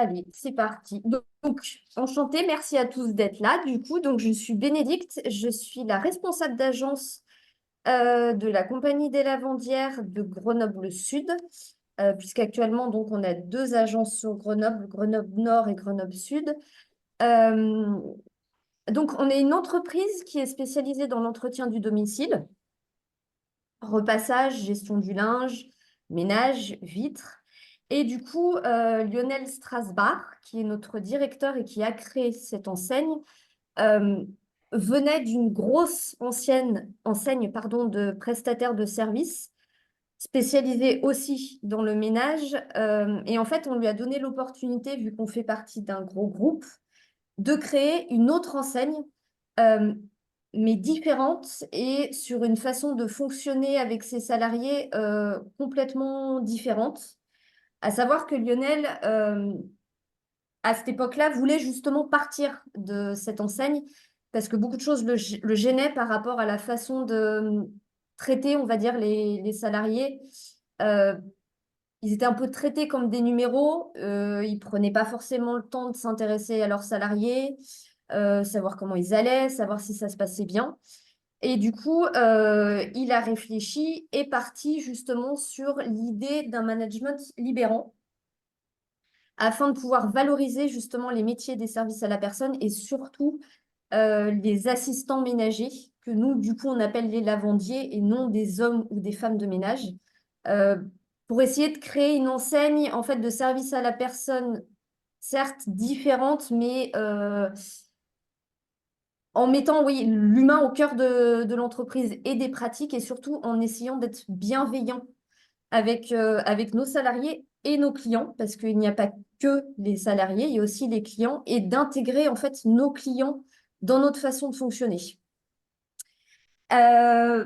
Allez, c'est parti. Donc, enchantée, merci à tous d'être là. Du coup, donc, je suis Bénédicte, je suis la responsable d'agence de la Compagnie des Lavandières de Grenoble Sud, puisqu'actuellement, donc, on a deux agences sur Grenoble, Grenoble Nord et Grenoble Sud. Euh, donc, on est une entreprise qui est spécialisée dans l'entretien du domicile, repassage, gestion du linge, ménage, vitres. Et du coup, Lionel Strasbach, qui est notre directeur et qui a créé cette enseigne, euh, venait d'une grosse ancienne enseigne pardon, de prestataires de services, spécialisée aussi dans le ménage. Et en fait, on lui a donné l'opportunité, vu qu'on fait partie d'un gros groupe, de créer une autre enseigne, euh, mais différente et sur une façon de fonctionner avec ses salariés complètement différente. À savoir que Lionel, à cette époque-là, voulait justement partir de cette enseigne parce que beaucoup de choses le gênaient par rapport à la façon de traiter, on va dire, les salariés. Euh, Ils étaient un peu traités comme des numéros. Ils prenaient pas forcément le temps de s'intéresser à leurs salariés, savoir comment ils allaient, savoir si ça se passait bien. Et du coup, il a réfléchi et parti justement sur l'idée d'un management libérant afin de pouvoir valoriser justement les métiers des services à la personne et surtout les assistants ménagers, que nous, du coup, on appelle les lavandiers et non des hommes ou des femmes de ménage, euh, pour essayer de créer une enseigne en fait de service à la personne, certes différente, mais en mettant, oui, l'humain au cœur de l'entreprise et des pratiques et surtout en essayant d'être bienveillant avec nos salariés et nos clients, parce qu'il n'y a pas que les salariés, il y a aussi les clients, et d'intégrer en fait nos clients dans notre façon de fonctionner. Euh,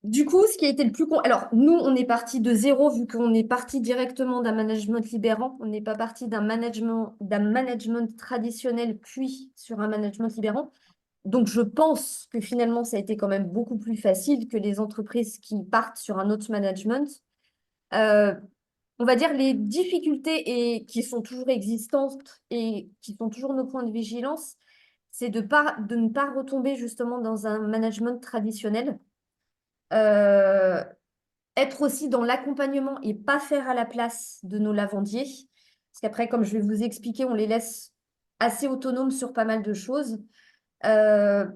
du coup, ce qui a été le plus... Alors, nous, on est parti de zéro, vu qu'on est parti directement d'un management libérant. On n'est pas parti d'un management traditionnel, puis sur un management libérant. Donc, je pense que finalement, ça a été quand même beaucoup plus facile que les entreprises qui partent sur un autre management. Euh, on va dire les difficultés et qui sont toujours existantes et qui sont toujours nos points de vigilance, c'est de ne pas retomber justement dans un management traditionnel. Euh, Être aussi dans l'accompagnement et pas faire à la place de nos lavandiers. Parce qu'après, comme je vais vous expliquer, on les laisse assez autonomes sur pas mal de choses. Euh,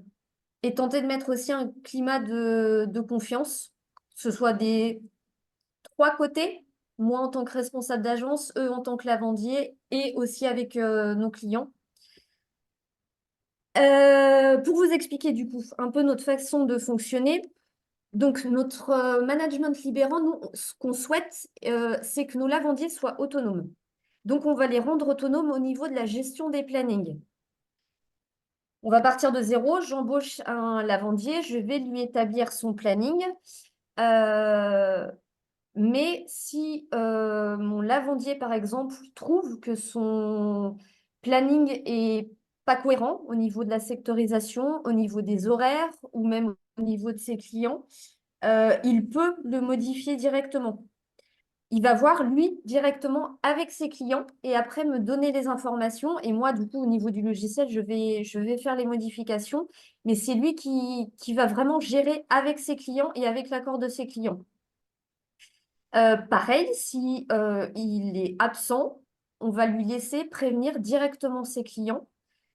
et tenter de mettre aussi un climat de confiance, que ce soit des trois côtés, moi en tant que responsable d'agence, eux en tant que lavandier et aussi avec nos clients. Pour vous expliquer du coup un peu notre façon de fonctionner, donc notre management libérant, nous, ce qu'on souhaite, c'est que nos lavandiers soient autonomes. Donc on va les rendre autonomes au niveau de la gestion des plannings. On va partir de zéro, j'embauche un lavandier, je vais lui établir son planning. Euh, Mais si mon lavandier, par exemple, trouve que son planning est pas cohérent au niveau de la sectorisation, au niveau des horaires ou même au niveau de ses clients, il peut le modifier directement. Il va voir, lui, directement avec ses clients et après me donner les informations. Et moi, du coup, au niveau du logiciel, je vais faire les modifications. Mais c'est lui qui va vraiment gérer avec ses clients et avec l'accord de ses clients. Pareil, si il est absent, on va lui laisser prévenir directement ses clients.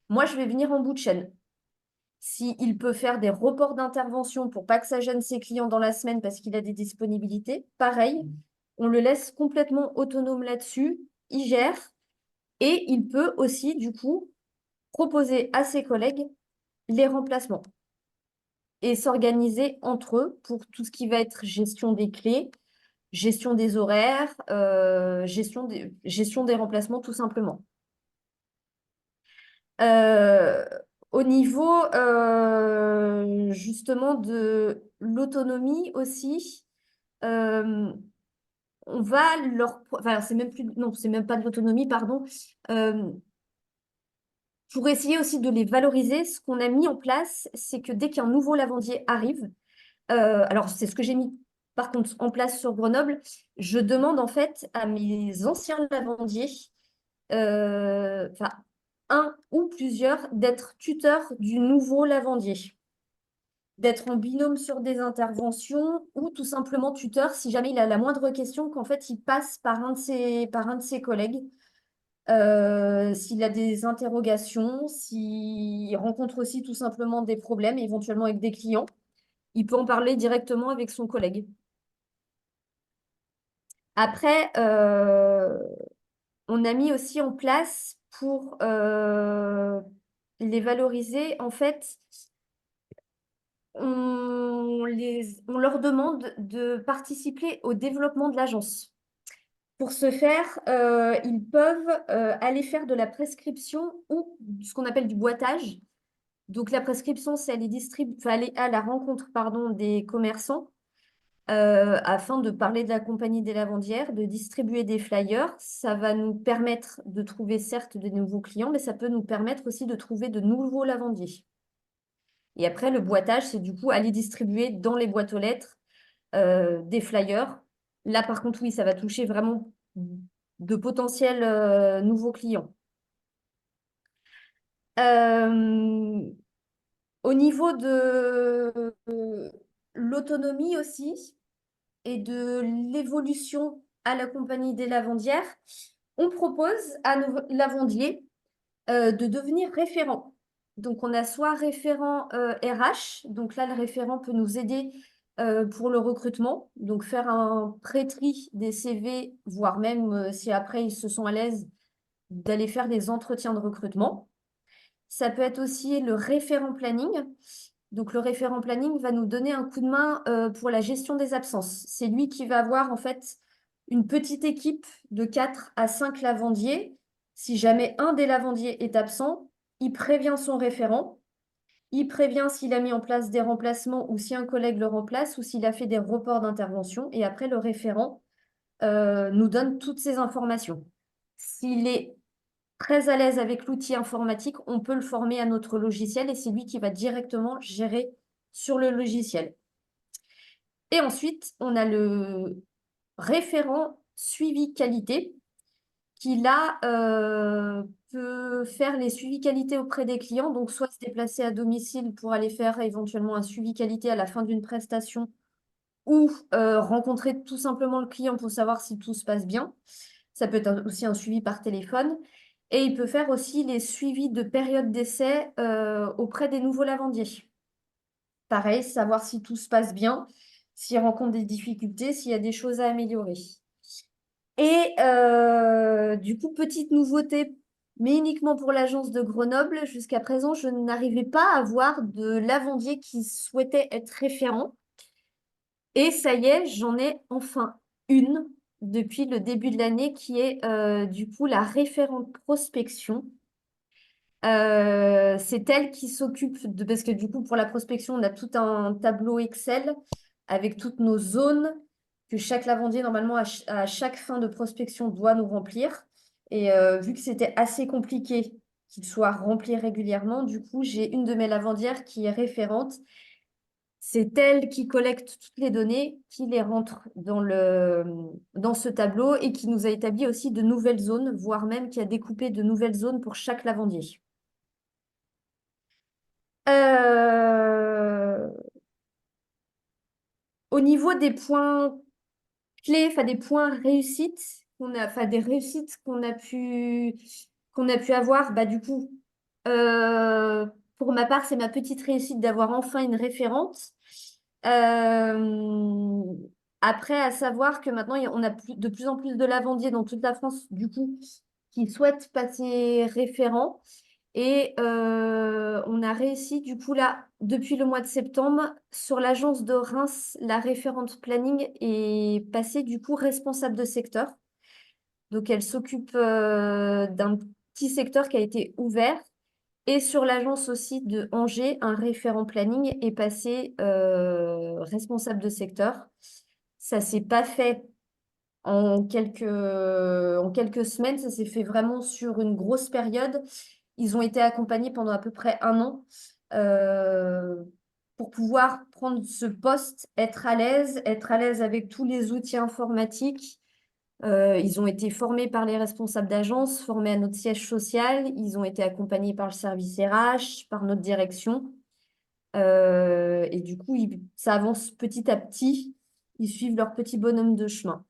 Moi, je vais venir en bout de chaîne. S'il peut faire des reports d'intervention pour pas que ça gêne ses clients dans la semaine parce qu'il a des disponibilités, pareil, on le laisse complètement autonome là-dessus. Il gère et il peut aussi, du coup, proposer à ses collègues les remplacements et s'organiser entre eux pour tout ce qui va être gestion des clés, gestion des horaires, gestion des remplacements tout simplement. Euh, Au niveau justement de l'autonomie aussi, euh, on va enfin c'est même plus, non, c'est même pas de l'autonomie, pardon. Euh, pour essayer aussi de les valoriser, ce qu'on a mis en place, c'est que dès qu'un nouveau lavandier arrive, alors c'est ce que j'ai mis par contre en place sur Grenoble, je demande en fait à mes anciens lavandiers enfin, un ou plusieurs, d'être tuteur du nouveau lavandier, d'être en binôme sur des interventions ou tout simplement tuteur si jamais il a la moindre question, qu'en fait il passe par un de ses collègues. S'il a des interrogations, s'il rencontre aussi tout simplement des problèmes, éventuellement avec des clients, il peut en parler directement avec son collègue. Après, on a mis aussi en place pour les valoriser, en fait, on leur demande de participer au développement de l'agence. Pour ce faire, ils peuvent aller faire de la prescription ou ce qu'on appelle du boitage. Donc la prescription, c'est aller à la rencontre, pardon, des commerçants afin de parler de la compagnie des lavandières, de distribuer des flyers. Ça va nous permettre de trouver certes de nouveaux clients, mais ça peut nous permettre aussi de trouver de nouveaux lavandiers. Et après, le boitage, c'est du coup aller distribuer dans les boîtes aux lettres des flyers. Là, par contre, oui, ça va toucher vraiment de potentiels nouveaux clients. Euh, Au niveau de l'autonomie aussi et de l'évolution à la compagnie des lavandières, on propose à nos lavandiers de devenir référent. Donc, on a soit référent RH, donc là, le référent peut nous aider pour le recrutement, donc faire un pré-tri des CV, voire même si après ils se sont à l'aise, d'aller faire des entretiens de recrutement. Ça peut être aussi le référent planning. Donc, le référent planning va nous donner un coup de main pour la gestion des absences. C'est lui qui va avoir en fait une petite équipe de 4 à 5 lavandiers. Si jamais un des lavandiers est absent, il prévient son référent. Il prévient s'il a mis en place des remplacements ou si un collègue le remplace ou s'il a fait des reports d'intervention. Et après, le référent nous donne toutes ces informations. S'il est très à l'aise avec l'outil informatique, on peut le former à notre logiciel et c'est lui qui va directement gérer sur le logiciel. Et ensuite, on a le référent suivi qualité qui là peut faire les suivis qualité auprès des clients, donc soit se déplacer à domicile pour aller faire éventuellement un suivi qualité à la fin d'une prestation ou rencontrer tout simplement le client pour savoir si tout se passe bien. Ça peut être aussi un suivi par téléphone. Et il peut faire aussi les suivis de période d'essai auprès des nouveaux lavandiers. Pareil, savoir si tout se passe bien, s'il rencontre des difficultés, s'il y a des choses à améliorer. Et du coup, petite nouveauté, mais uniquement pour l'agence de Grenoble, jusqu'à présent, je n'arrivais pas à avoir de lavandier qui souhaitait être référent. Et ça y est, j'en ai enfin une depuis le début de l'année qui est du coup la référente prospection. C'est elle qui s'occupe de... Parce que du coup, pour la prospection, on a tout un tableau Excel avec toutes nos zones que chaque lavandier, normalement, à chaque fin de prospection, doit nous remplir. Et vu que c'était assez compliqué qu'il soit rempli régulièrement, du coup, j'ai une de mes lavandières qui est référente. C'est elle qui collecte toutes les données, qui les rentre dans ce tableau et qui nous a établi aussi de nouvelles zones, voire même qui a découpé de nouvelles zones pour chaque lavandier. Euh, Au niveau des points clés, enfin des points réussites enfin des réussites qu'on a pu avoir, bah du coup, euh, pour ma part, c'est ma petite réussite d'avoir enfin une référente. Euh, Après, à savoir que maintenant, on a de plus en plus de lavandiers dans toute la France, du coup, qui souhaitent passer référent. Et on a réussi, du coup, là, depuis le mois de septembre, sur l'agence de Reims, la référente planning est passée, du coup, responsable de secteur. Donc, elle s'occupe d'un petit secteur qui a été ouvert. Et sur l'agence aussi de Angers, un référent planning est passé responsable de secteur. Ça s'est pas fait en quelques semaines, ça s'est fait vraiment sur une grosse période. Ils ont été accompagnés pendant à peu près un an euh, pour pouvoir prendre ce poste, être à l'aise avec tous les outils informatiques Ils ont été formés par les responsables d'agence, formés à notre siège social. Ils ont été accompagnés par le service RH, par notre direction. Et du coup, ça avance petit à petit. Ils suivent leur petit bonhomme de chemin.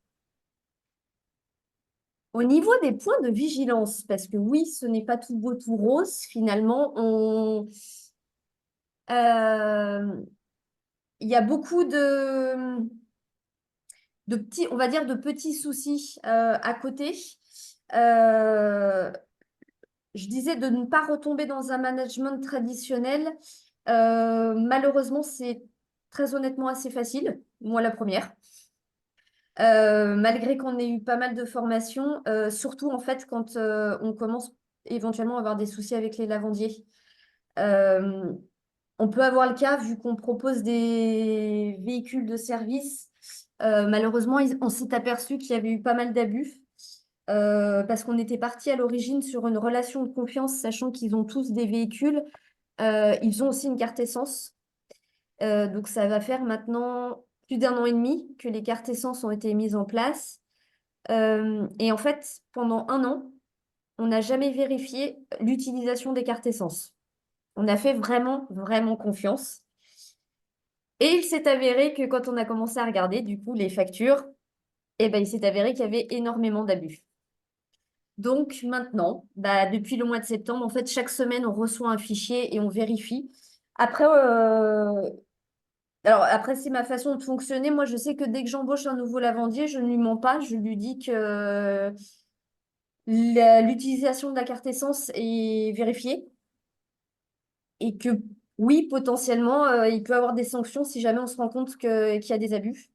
Au niveau des points de vigilance, parce que oui, ce n'est pas tout beau, tout rose, finalement, euh, il y a beaucoup de petits, on va dire, de petits soucis à côté. Euh, je disais de ne pas retomber dans un management traditionnel. Malheureusement, c'est très honnêtement assez facile. Moi, la première. Malgré qu'on ait eu pas mal de formations, surtout en fait quand on commence éventuellement à avoir des soucis avec les lavandiers. Euh, on peut avoir le cas, vu qu'on propose des véhicules de service. Malheureusement, on s'est aperçu qu'il y avait eu pas mal d'abus. Parce qu'on était parti à l'origine sur une relation de confiance, sachant qu'ils ont tous des véhicules. Ils ont aussi une carte essence. Donc ça va faire maintenant plus d'un an et demi que les cartes essence ont été mises en place. Et en fait, pendant un an, on n'a jamais vérifié l'utilisation des cartes essence. On a fait vraiment, vraiment confiance. Et il s'est avéré que quand on a commencé à regarder, du coup, les factures, eh ben, il s'est avéré qu'il y avait énormément d'abus. Donc maintenant, bah, depuis le mois de septembre, en fait, chaque semaine, on reçoit un fichier et on vérifie. Après, alors après, c'est ma façon de fonctionner. Moi, je sais que dès que j'embauche un nouveau lavandier, je ne lui mens pas. Je lui dis que l'utilisation de la carte essence est vérifiée et que oui, potentiellement, il peut avoir des sanctions si jamais on se rend compte qu'il y a des abus.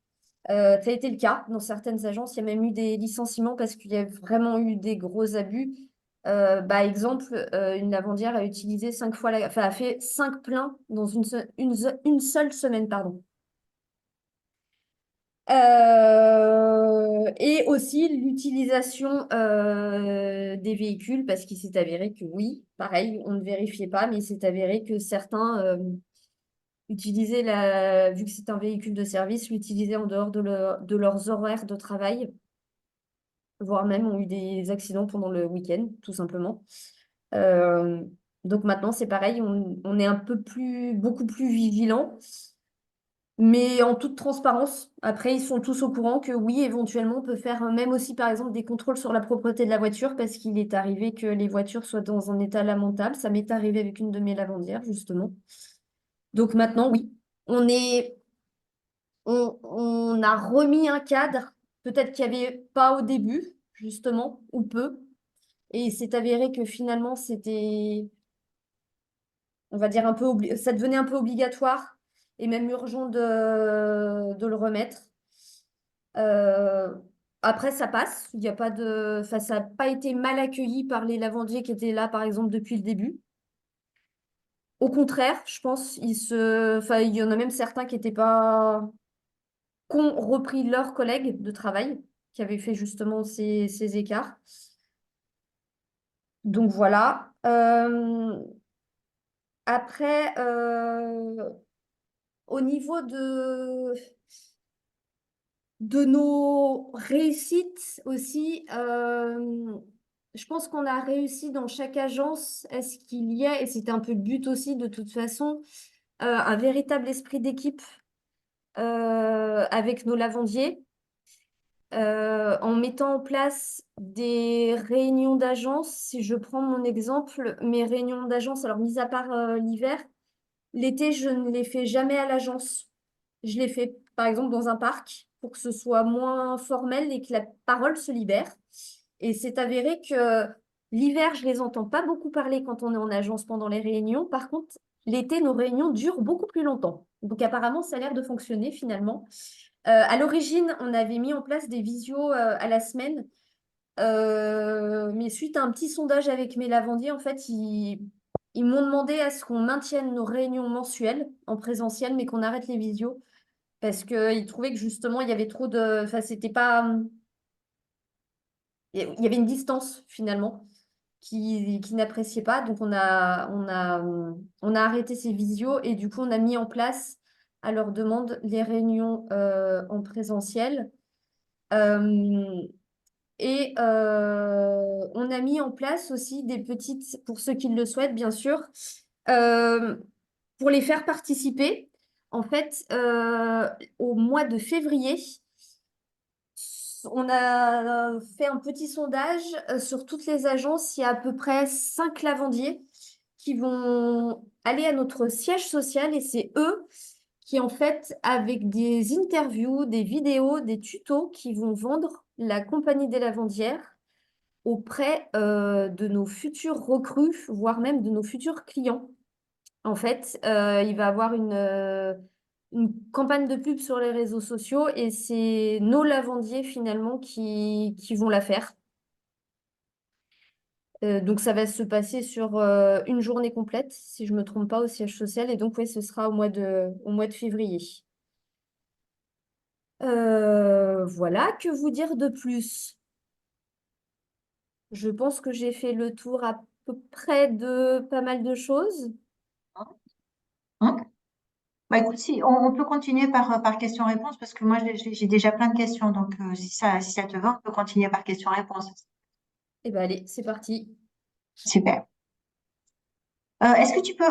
Ça a été le cas dans certaines agences. Il y a même eu des licenciements parce qu'il y a vraiment eu des gros abus. Bah, exemple, une lavandière a utilisé 5 fois enfin, a fait 5 pleins dans une seule semaine, pardon. Et aussi l'utilisation des véhicules, parce qu'il s'est avéré que oui, pareil, on ne vérifiait pas, mais il s'est avéré que certains utilisaient vu que c'est un véhicule de service, l'utilisaient en dehors de leurs horaires de travail, voire même ont eu des accidents pendant le week-end, tout simplement. Euh, donc maintenant, c'est pareil, on est beaucoup plus vigilant. Mais en toute transparence, après, ils sont tous au courant que oui, éventuellement, on peut faire même aussi, par exemple, des contrôles sur la propreté de la voiture parce qu'il est arrivé que les voitures soient dans un état lamentable. Ça m'est arrivé avec une de mes lavandières, justement. Donc maintenant, oui, on a remis un cadre, peut-être qu'il n'y avait pas au début, justement, ou peu. Et il s'est avéré que finalement, c'était, on va dire, ça devenait un peu obligatoire et même urgent de le remettre. Euh, Après, ça passe. Il y a pas de... enfin, ça n'a pas été mal accueilli par les lavandiers qui étaient là, par exemple, depuis le début. Au contraire, je pense, enfin, il y en a même certains qui n'étaient pas... qui ont repris leurs collègues de travail, qui avaient fait justement ces écarts. Donc voilà. Après, au niveau de nos réussites aussi, je pense qu'on a réussi dans chaque agence à ce qu'il y ait, et c'était un peu le but aussi de toute façon, un véritable esprit d'équipe avec nos lavandiers, en mettant en place des réunions d'agence. Si je prends mon exemple, mes réunions d'agence, alors mis à part l'hiver, l'été, je ne les fais jamais à l'agence. Je les fais, par exemple, dans un parc pour que ce soit moins formel et que la parole se libère. Et c'est avéré que l'hiver, je les entends pas beaucoup parler quand on est en agence pendant les réunions. Par contre, l'été, nos réunions durent beaucoup plus longtemps. Donc apparemment, ça a l'air de fonctionner finalement. À l'origine, on avait mis en place des visios à la semaine. Mais suite à un petit sondage avec mes lavandiers, en fait, ils m'ont demandé à ce qu'on maintienne nos réunions mensuelles en présentiel, mais qu'on arrête les visios parce qu'ils trouvaient que justement, il y avait trop de... Enfin, c'était pas... Il y avait une distance finalement qui n'appréciaient pas. Donc, on a arrêté ces visios et du coup, on a mis en place, à leur demande, les réunions en présentiel. Euh, Et on a mis en place aussi des petites, pour ceux qui le souhaitent, bien sûr, euh, pour les faire participer. En fait, au mois de février, on a fait un petit sondage sur toutes les agences. Il y a à peu près 5 lavandiers qui vont aller à notre siège social et c'est eux qui, en fait, avec des interviews, des vidéos, des tutos, qui vont vendre la compagnie des lavandières auprès de nos futurs recrues, voire même de nos futurs clients. En fait, il va avoir une campagne de pub sur les réseaux sociaux et c'est nos lavandiers finalement qui vont la faire. Donc ça va se passer sur une journée complète, si je ne me trompe pas, au siège social. Et donc oui, ce sera au mois de février. Voilà, que vous dire de plus? Je pense que j'ai fait le tour à peu près de pas mal de choses. Hein. Bah, écoute, si, on peut continuer par question-réponse parce que moi, j'ai déjà plein de questions. Donc, si ça te va, on peut continuer par question-réponse. Eh bien allez, c'est parti. Super. Est-ce que tu peux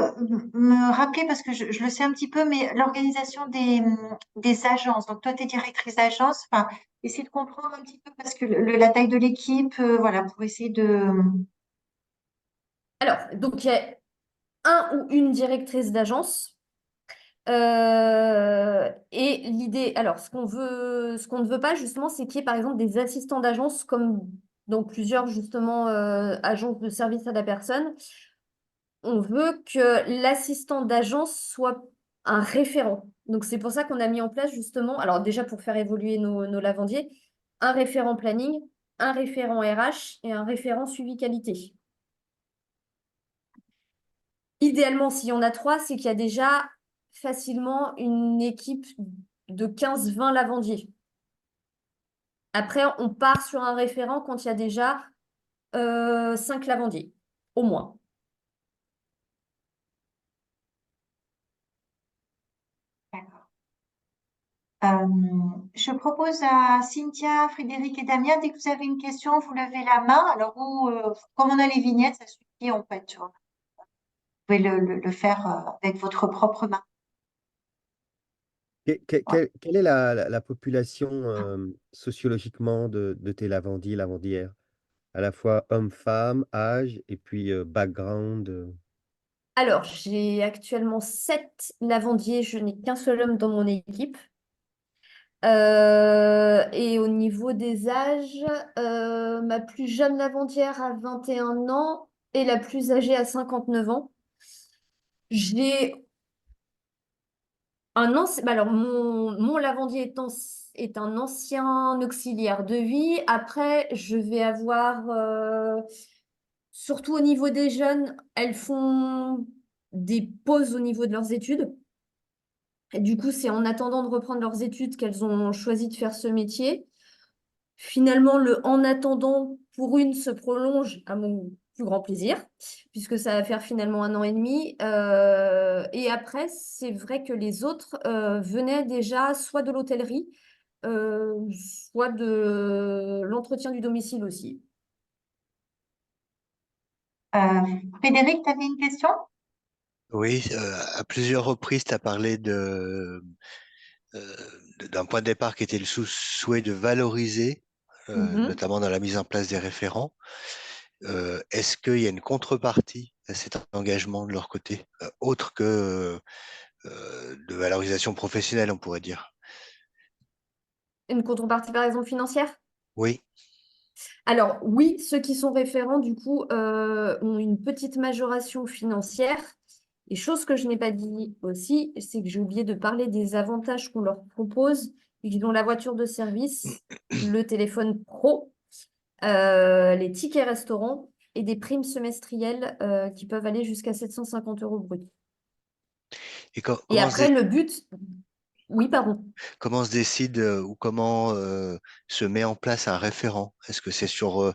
me rappeler, parce que je le sais un petit peu, mais l'organisation des agences. Donc, toi, tu es directrice d'agence. Enfin, essayer de comprendre un petit peu parce que la taille de l'équipe, voilà, pour essayer de. Alors, donc il y a un ou une directrice d'agence. Et l'idée, alors ce qu'on ne veut pas justement, c'est qu'il y ait par exemple des assistants d'agence comme dans plusieurs justement agences de service à la personne. On veut que l'assistant d'agence soit un référent. Donc c'est pour ça qu'on a mis en place justement, alors déjà pour faire évoluer nos lavandiers, un référent planning, un référent RH et un référent suivi qualité. Idéalement, s'il y en a trois, c'est qu'il y a déjà facilement une équipe de 15-20 lavandiers. Après, on part sur un référent quand il y a déjà 5 lavandiers, au moins. D'accord. Euh, je propose à Cynthia, Frédéric et Damien, dès que vous avez une question, vous levez la main. Alors, comme on a les vignettes, ça suffit en fait. Tu vois. Vous pouvez le faire avec votre propre main. Ouais. Quelle est la population sociologiquement de tes lavandiers, lavandières? À la fois homme-femme, âge et puis background. Alors, j'ai actuellement 7 lavandiers, je n'ai qu'un seul homme dans mon équipe. Et au niveau des âges, ma plus jeune lavandière a 21 ans et la plus âgée a 59 ans. J'ai bah alors, mon lavandier est un ancien auxiliaire de vie. Après, je vais avoir, surtout au niveau des jeunes, elles font des pauses au niveau de leurs études. Et du coup, c'est en attendant de reprendre leurs études qu'elles ont choisi de faire ce métier. Finalement, le en attendant pour une se prolonge à mon plus grand plaisir, puisque ça va faire finalement 1 an et demi. Et après, c'est vrai que les autres venaient déjà soit de l'hôtellerie, soit de l'entretien du domicile aussi. Euh, Frédéric, tu avais une question? Oui, à plusieurs reprises, tu as parlé d'un point de départ qui était le souhait de valoriser, Mhm. notamment dans la mise en place des référents. Est-ce qu'il y a une contrepartie à cet engagement de leur côté, autre que de valorisation professionnelle, on pourrait dire? Une contrepartie, par exemple, financière? Oui, Alors oui, ceux qui sont référents, du coup, ont une petite majoration financière. Et chose que je n'ai pas dit aussi, c'est que j'ai oublié de parler des avantages qu'on leur propose. Ils ont la voiture de service, le téléphone pro, les tickets restaurants et des primes semestrielles qui peuvent aller jusqu'à 750 euros brut. et Et après, le but... Oui, pardon. comment se décide ou comment se met en place un référent? Est-ce que c'est sur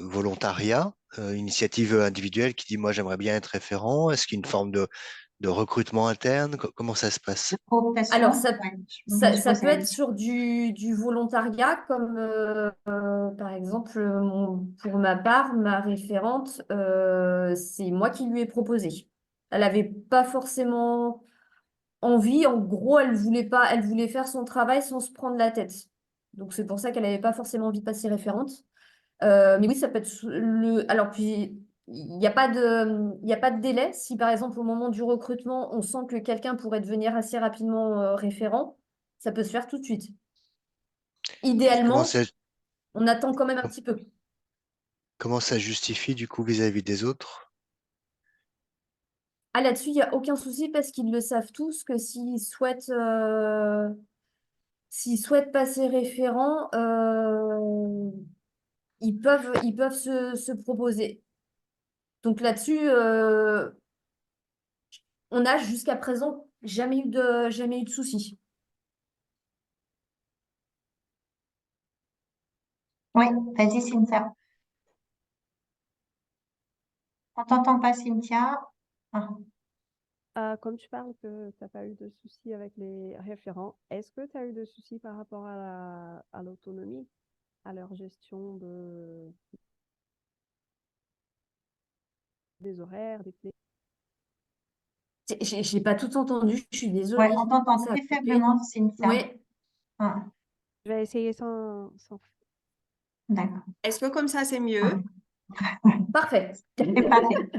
volontariat, initiative individuelle qui dit moi j'aimerais bien être référent? Est-ce qu'il y a une forme de recrutement interne? Comment ça se passe? Cooptation, Alors, ouais, je me suis ça posé peut la être question. sur du volontariat, comme par exemple, pour ma part, ma référente, c'est moi qui lui ai proposé. Elle n'avait pas forcément envie. En gros, elle voulait pas, elle voulait faire son travail sans se prendre la tête. Donc, c'est pour ça qu'elle n'avait pas forcément envie de passer référente. Mais oui, ça peut être Alors, puis, il y a pas de délai. Si, par exemple, au moment du recrutement, on sent que quelqu'un pourrait devenir assez rapidement référent, ça peut se faire tout de suite. Et Idéalement, on attend quand même un petit peu. comment ça justifie du coup vis-à-vis des autres? Ah, là-dessus, il n'y a aucun souci parce qu'ils le savent tous que s'ils souhaitent passer référent, ils peuvent se proposer. Donc là-dessus, on n'a jusqu'à présent jamais eu de soucis. Oui, vas-y, Cynthia. On t'entend pas, Cynthia. Ah. Comme tu parles que tu n'as pas eu de soucis avec les référents, est-ce que tu as eu de soucis par rapport à l'autonomie, à leur gestion des horaires, des clés? J'ai pas tout entendu, je suis Ouais, désolée. on t'entend Ça a très coupé. faiblement, Cynthia. Oui, Ah, Je vais essayer sans... d'accord. Est-ce que comme ça, c'est mieux? parfait. C'est parfait.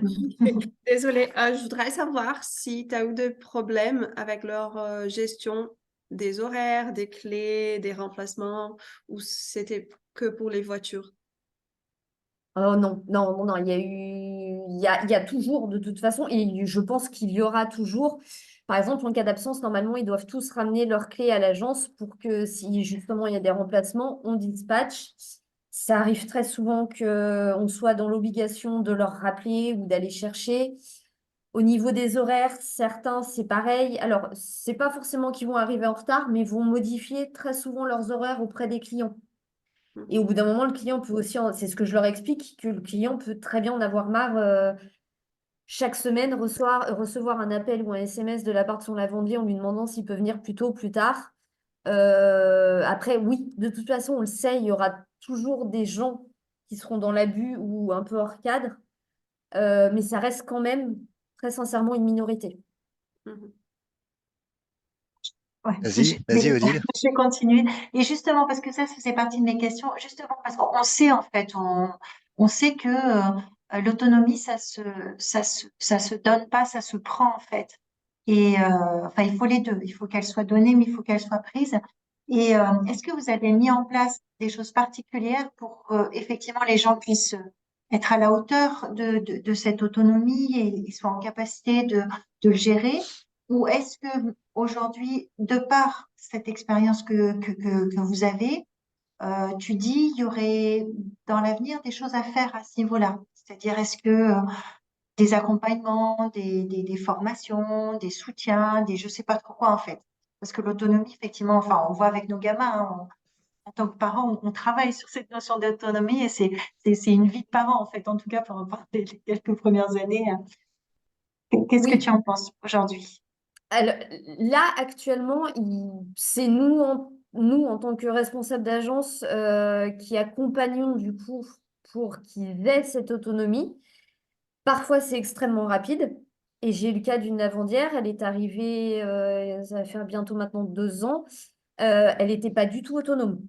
Désolée, je voudrais savoir si tu as eu des problèmes avec leur gestion des horaires, des clés, des remplacements, ou c'était que pour les voitures. Oh non, non, non, non, il y a toujours de toute façon, et je pense qu'il y aura toujours, par exemple, en cas d'absence, normalement, ils doivent tous ramener leurs clés à l'agence pour que si justement il y a des remplacements, on dispatche. Ça arrive très souvent qu'on soit dans l'obligation de leur rappeler ou d'aller chercher. Au niveau des horaires, certains, c'est pareil. Alors, c'est pas forcément qu'ils vont arriver en retard, mais vont modifier très souvent leurs horaires auprès des clients. Et au bout d'un moment, le client peut aussi, c'est ce que je leur explique, que le client peut très bien en avoir marre chaque semaine recevoir un appel ou un SMS de la part de son lavandier en lui demandant s'il peut venir plus tôt ou plus tard. Après, oui, de toute façon, on le sait, il y aura toujours des gens qui seront dans l'abus ou un peu hors cadre, mais ça reste quand même très sincèrement une minorité. Mhm. Ouais, Vas-y, Odile. je vais continuer. Et justement, parce que ça faisait partie de mes questions, justement, parce qu'on sait, en fait, on sait que l'autonomie, ça se donne pas, ça se prend, en fait. Et enfin, il faut les deux. Il faut qu'elle soit donnée, mais il faut qu'elle soit prise. Et est-ce que vous avez mis en place des choses particulières pour effectivement les gens puissent être à la hauteur de cette autonomie et soient en capacité de le gérer? Ou est-ce que aujourd'hui, de par cette expérience que vous avez, tu dis il y aurait dans l'avenir des choses à faire à ce niveau-là? C'est-à-dire, est-ce que des accompagnements, des formations, des soutiens, des je sais pas trop quoi en fait? Parce que l'autonomie, effectivement, enfin, on voit avec nos gamins, hein, en tant que parents, on travaille sur cette notion d'autonomie et c'est une vie de parent en fait, en tout cas pendant les quelques premières années. Hein. Qu'est-ce que Oui. tu en penses aujourd'hui? Alors, là, actuellement, c'est nous, en tant que responsables d'agence, qui accompagnons du coup pour qu'ils aient cette autonomie. Parfois, c'est extrêmement rapide. Et j'ai eu le cas d'une lavandière. Elle est arrivée, ça va faire bientôt maintenant 2 ans. Elle n'était pas du tout autonome.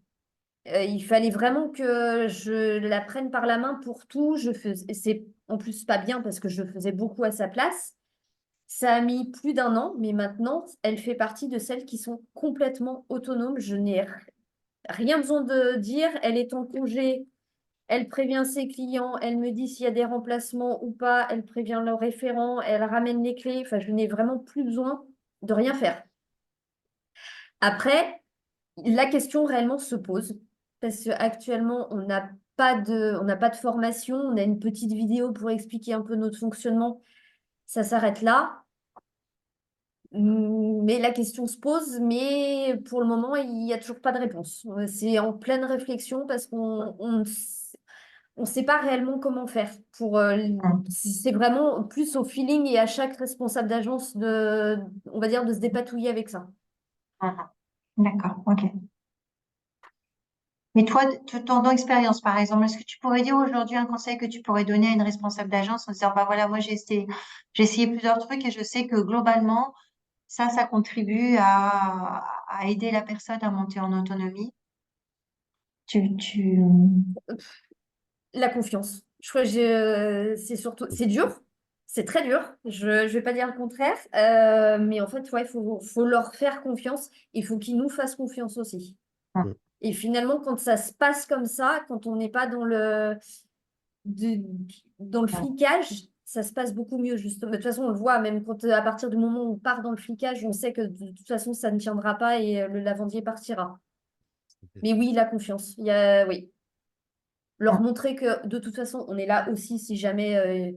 Il fallait vraiment que je la prenne par la main pour tout. C'est en plus pas bien parce que je faisais beaucoup à sa place. Ça a mis plus d'1 an, mais maintenant, elle fait partie de celles qui sont complètement autonomes. Je n'ai rien besoin de dire. Elle est en congé, elle prévient ses clients, elle me dit s'il y a des remplacements ou pas, elle prévient leur référent, elle ramène les clés. Enfin, je n'ai vraiment plus besoin de rien faire. Après, la question réellement se pose parce qu'actuellement, on n'a pas de formation, on a une petite vidéo pour expliquer un peu notre fonctionnement. Ça s'arrête là. Mais la question se pose, mais pour le moment, il n'y a toujours pas de réponse. C'est en pleine réflexion parce on ne sait pas réellement comment faire. Mm. C'est vraiment plus au feeling et à chaque responsable d'agence on va dire, de se dépatouiller avec ça. Mhm. D'accord, ok. Mais toi, ton expérience, par exemple, est-ce que tu pourrais dire aujourd'hui un conseil que tu pourrais donner à une responsable d'agence en disant, bah voilà, moi j'ai essayé plusieurs trucs et je sais que globalement, ça contribue à aider la personne à monter en autonomie. Tu... La confiance. Je crois que c'est surtout, c'est dur, c'est très dur. Je vais pas dire le contraire, mais en fait, ouais, faut leur faire confiance. Il faut qu'ils nous fassent confiance aussi. Mm. Mm. Et finalement, quand ça se passe comme ça, quand on n'est pas de- dans le Mm. flicage, ça se passe beaucoup mieux, justement. De toute façon, on le voit, même quand à partir du moment où on part dans le flicage, on sait que de toute façon, ça ne tiendra pas et le lavandier partira. Mais oui, la confiance. Oui. Leur Mm. montrer que de toute façon, on est là aussi si jamais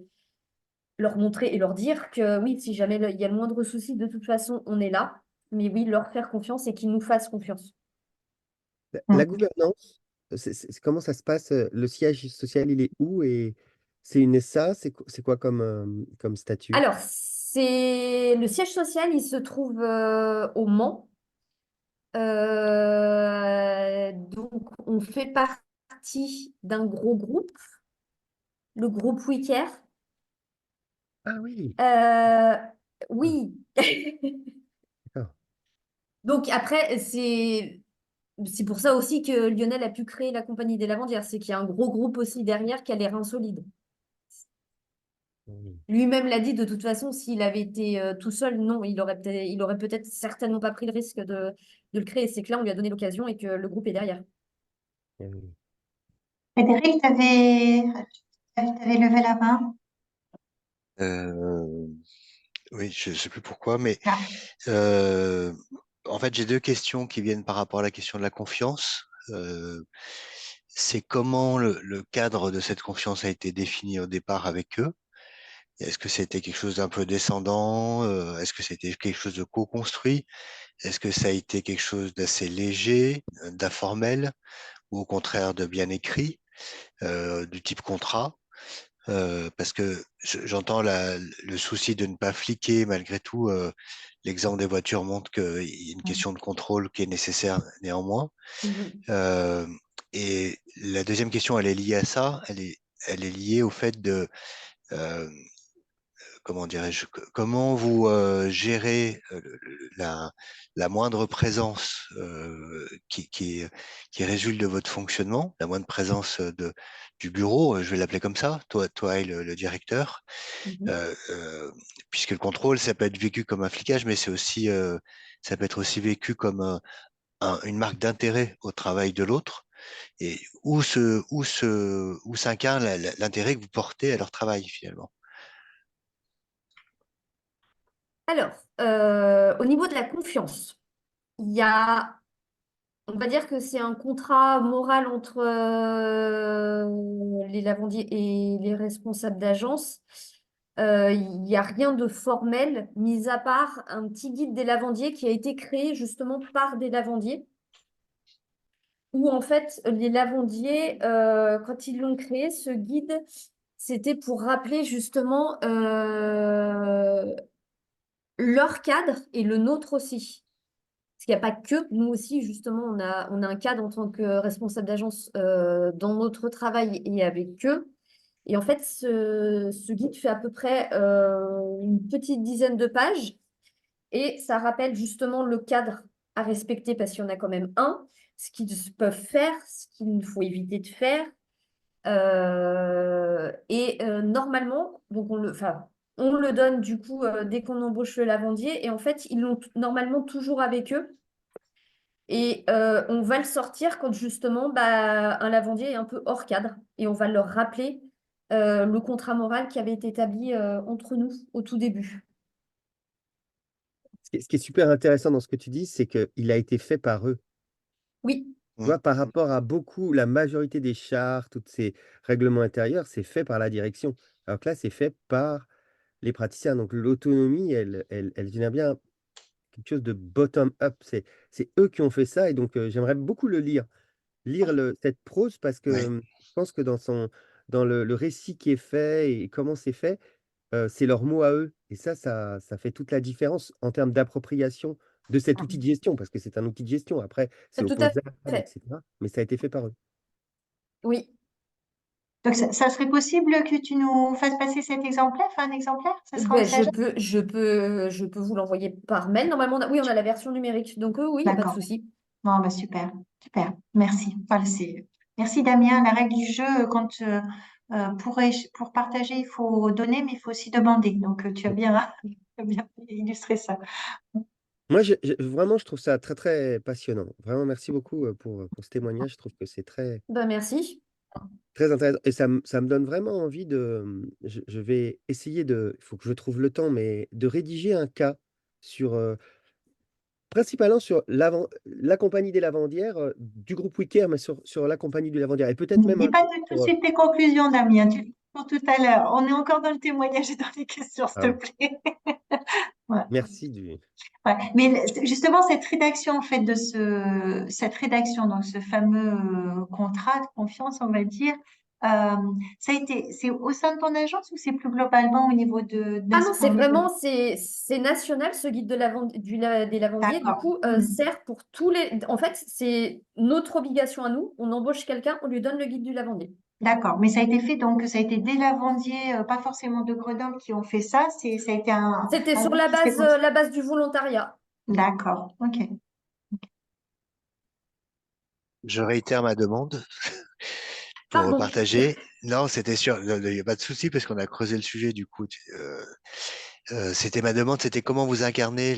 leur montrer et leur dire que oui, si jamais il y a le moindre souci, de toute façon, on est là. Mais oui, leur faire confiance et qu'ils nous fassent confiance. La Mm. gouvernance, comment ça se passe? Le siège social, il est où? Et c'est une SA? C'est quoi comme statut? Alors, c'est le siège social, il se trouve au Mans. Donc, on fait partie d'un gros groupe, le groupe Wicker. Ah oui, Euh, d'accord, oui. d'accord. Donc après, c'est pour ça aussi que Lionel a pu créer la compagnie des lavandières, c'est qu'il y a un gros groupe aussi derrière qui a les reins solides. Oui. Lui-même l'a dit, de toute façon, s'il avait été tout seul, non, il aurait peut-être certainement pas pris le risque de le créer. C'est que là, on lui a donné l'occasion et que le groupe est derrière. Ah oui. Frédéric, t'avais levé la main? Euh, oui, je ne sais plus pourquoi, mais Ah. euh, en fait, j'ai deux questions qui viennent par rapport à la question de la confiance. C'est comment le cadre de cette confiance a été défini au départ avec eux? Est-ce que c'était quelque chose d'un peu descendant? Est-ce que c'était quelque chose de co-construit? Est-ce que ça a été quelque chose d'assez léger, d'informel, ou au contraire de bien écrit, du type contrat? Parce que j'entends le souci de ne pas fliquer, malgré tout, l'exemple des voitures montre qu'il y a une question de contrôle qui est nécessaire néanmoins. Mhm. Euh, et la deuxième question, elle est liée à ça, elle est liée au fait de, euh, comment dirais-je, comment vous gérez la moindre présence qui résulte de votre fonctionnement, la moindre présence du bureau, je vais l'appeler comme ça, toi et le directeur, Mhm. euh, euh, puisque le contrôle, ça peut être vécu comme un flicage, mais c'est aussi, ça peut être aussi vécu comme une marque d'intérêt au travail de l'autre, et où s'incarne l'intérêt que vous portez à leur travail finalement. Alors, au niveau de la confiance, il y a, on va dire que c'est un contrat moral entre les lavandiers et les responsables d'agence. Il n'y a rien de formel, mis à part un petit guide des lavandiers qui a été créé justement par des lavandiers, où en fait les lavandiers, quand ils l'ont créé, ce guide, c'était pour rappeler justement leur cadre et le nôtre aussi. Parce qu'il n'y a pas que nous aussi, justement, on a un cadre en tant que responsable d'agence dans notre travail et avec eux. Et en fait, ce guide fait à peu près une petite dizaine de pages et ça rappelle justement le cadre à respecter parce qu'il y en a quand même un, ce qu'ils peuvent faire, ce qu'il faut éviter de faire. Normalement, donc enfin, on le donne du coup dès qu'on embauche le lavandier et en fait, ils l'ont normalement toujours avec eux. Et on va le sortir quand justement bah, un lavandier est un peu hors cadre. Et on va leur rappeler le contrat moral qui avait été établi entre nous au tout début. Ce qui est super intéressant dans ce que tu dis, c'est qu'il a été fait par eux. Oui, Tu vois, par rapport à beaucoup, la majorité des chartes, tous ces règlements intérieurs, c'est fait par la direction. Alors que là, c'est fait par les praticiens. Donc l'autonomie, elle vient bien quelque chose de bottom-up. C'est eux qui ont fait ça. Et donc, j'aimerais beaucoup le lire. Lire cette prose parce que Oui. je pense que dans le récit qui est fait et comment c'est fait, c'est leurs mots à eux et ça fait toute la différence en termes d'appropriation de cet outil de gestion, parce que c'est un outil de gestion. Après, c'est Tout à opposable et fait. cetera, mais ça a été fait par eux. Oui. Donc, ça serait possible que tu nous fasses passer cet exemplaire, enfin un exemplaire? Ça sera Ben, je envisageable? peux vous l'envoyer par mail. Normalement, oui, on a la version numérique, donc oui, il n'y a pas de D'accord. souci. Bon, bah, super, super. Merci. Voilà, merci Damien. La règle du jeu, pour partager, il faut donner, mais il faut aussi demander. Donc, tu as bien, tu as bien illustré ça. Moi, vraiment, je trouve ça très, très passionnant. Vraiment, merci beaucoup, pour ce témoignage. Je trouve que c'est très, Ben, merci. très intéressant et ça me donne vraiment envie de, je vais essayer il faut que je trouve le temps, mais de rédiger un cas sur, principalement sur la compagnie des lavandières, du groupe Wicker, mais sur la compagnie des lavandières et peut-être Ne même dis un pas peu tout de sur, suite tes conclusions, Damien. Tu le feras pour tout à l'heure. On est encore dans le témoignage et dans les questions, s'il te pardon, plaît. Ouais. merci du Ouais. Mais justement, cette rédaction, en fait, cette rédaction, donc ce fameux contrat de confiance, on va dire, c'est au sein de ton agence ou c'est plus globalement au niveau Ah non, c'est au niveau vraiment, c'est national, ce guide des lavandiers. Du D'accord. coup, sert pour tous les... En fait, c'est notre obligation à nous. On embauche quelqu'un, on lui donne le guide du lavandier. D'accord. Mais ça a été fait, donc ça a été des lavandiers, pas forcément de Grenoble, qui ont fait ça. Ça a été C'était un sur groupe qui s'est constitué. la base du volontariat. D'accord. OK. Je réitère ma demande pour Pardon. partager. Non, c'était sûr, il n'y a pas de souci parce qu'on a creusé le sujet du coup. C'était ma demande, c'était comment vous incarnez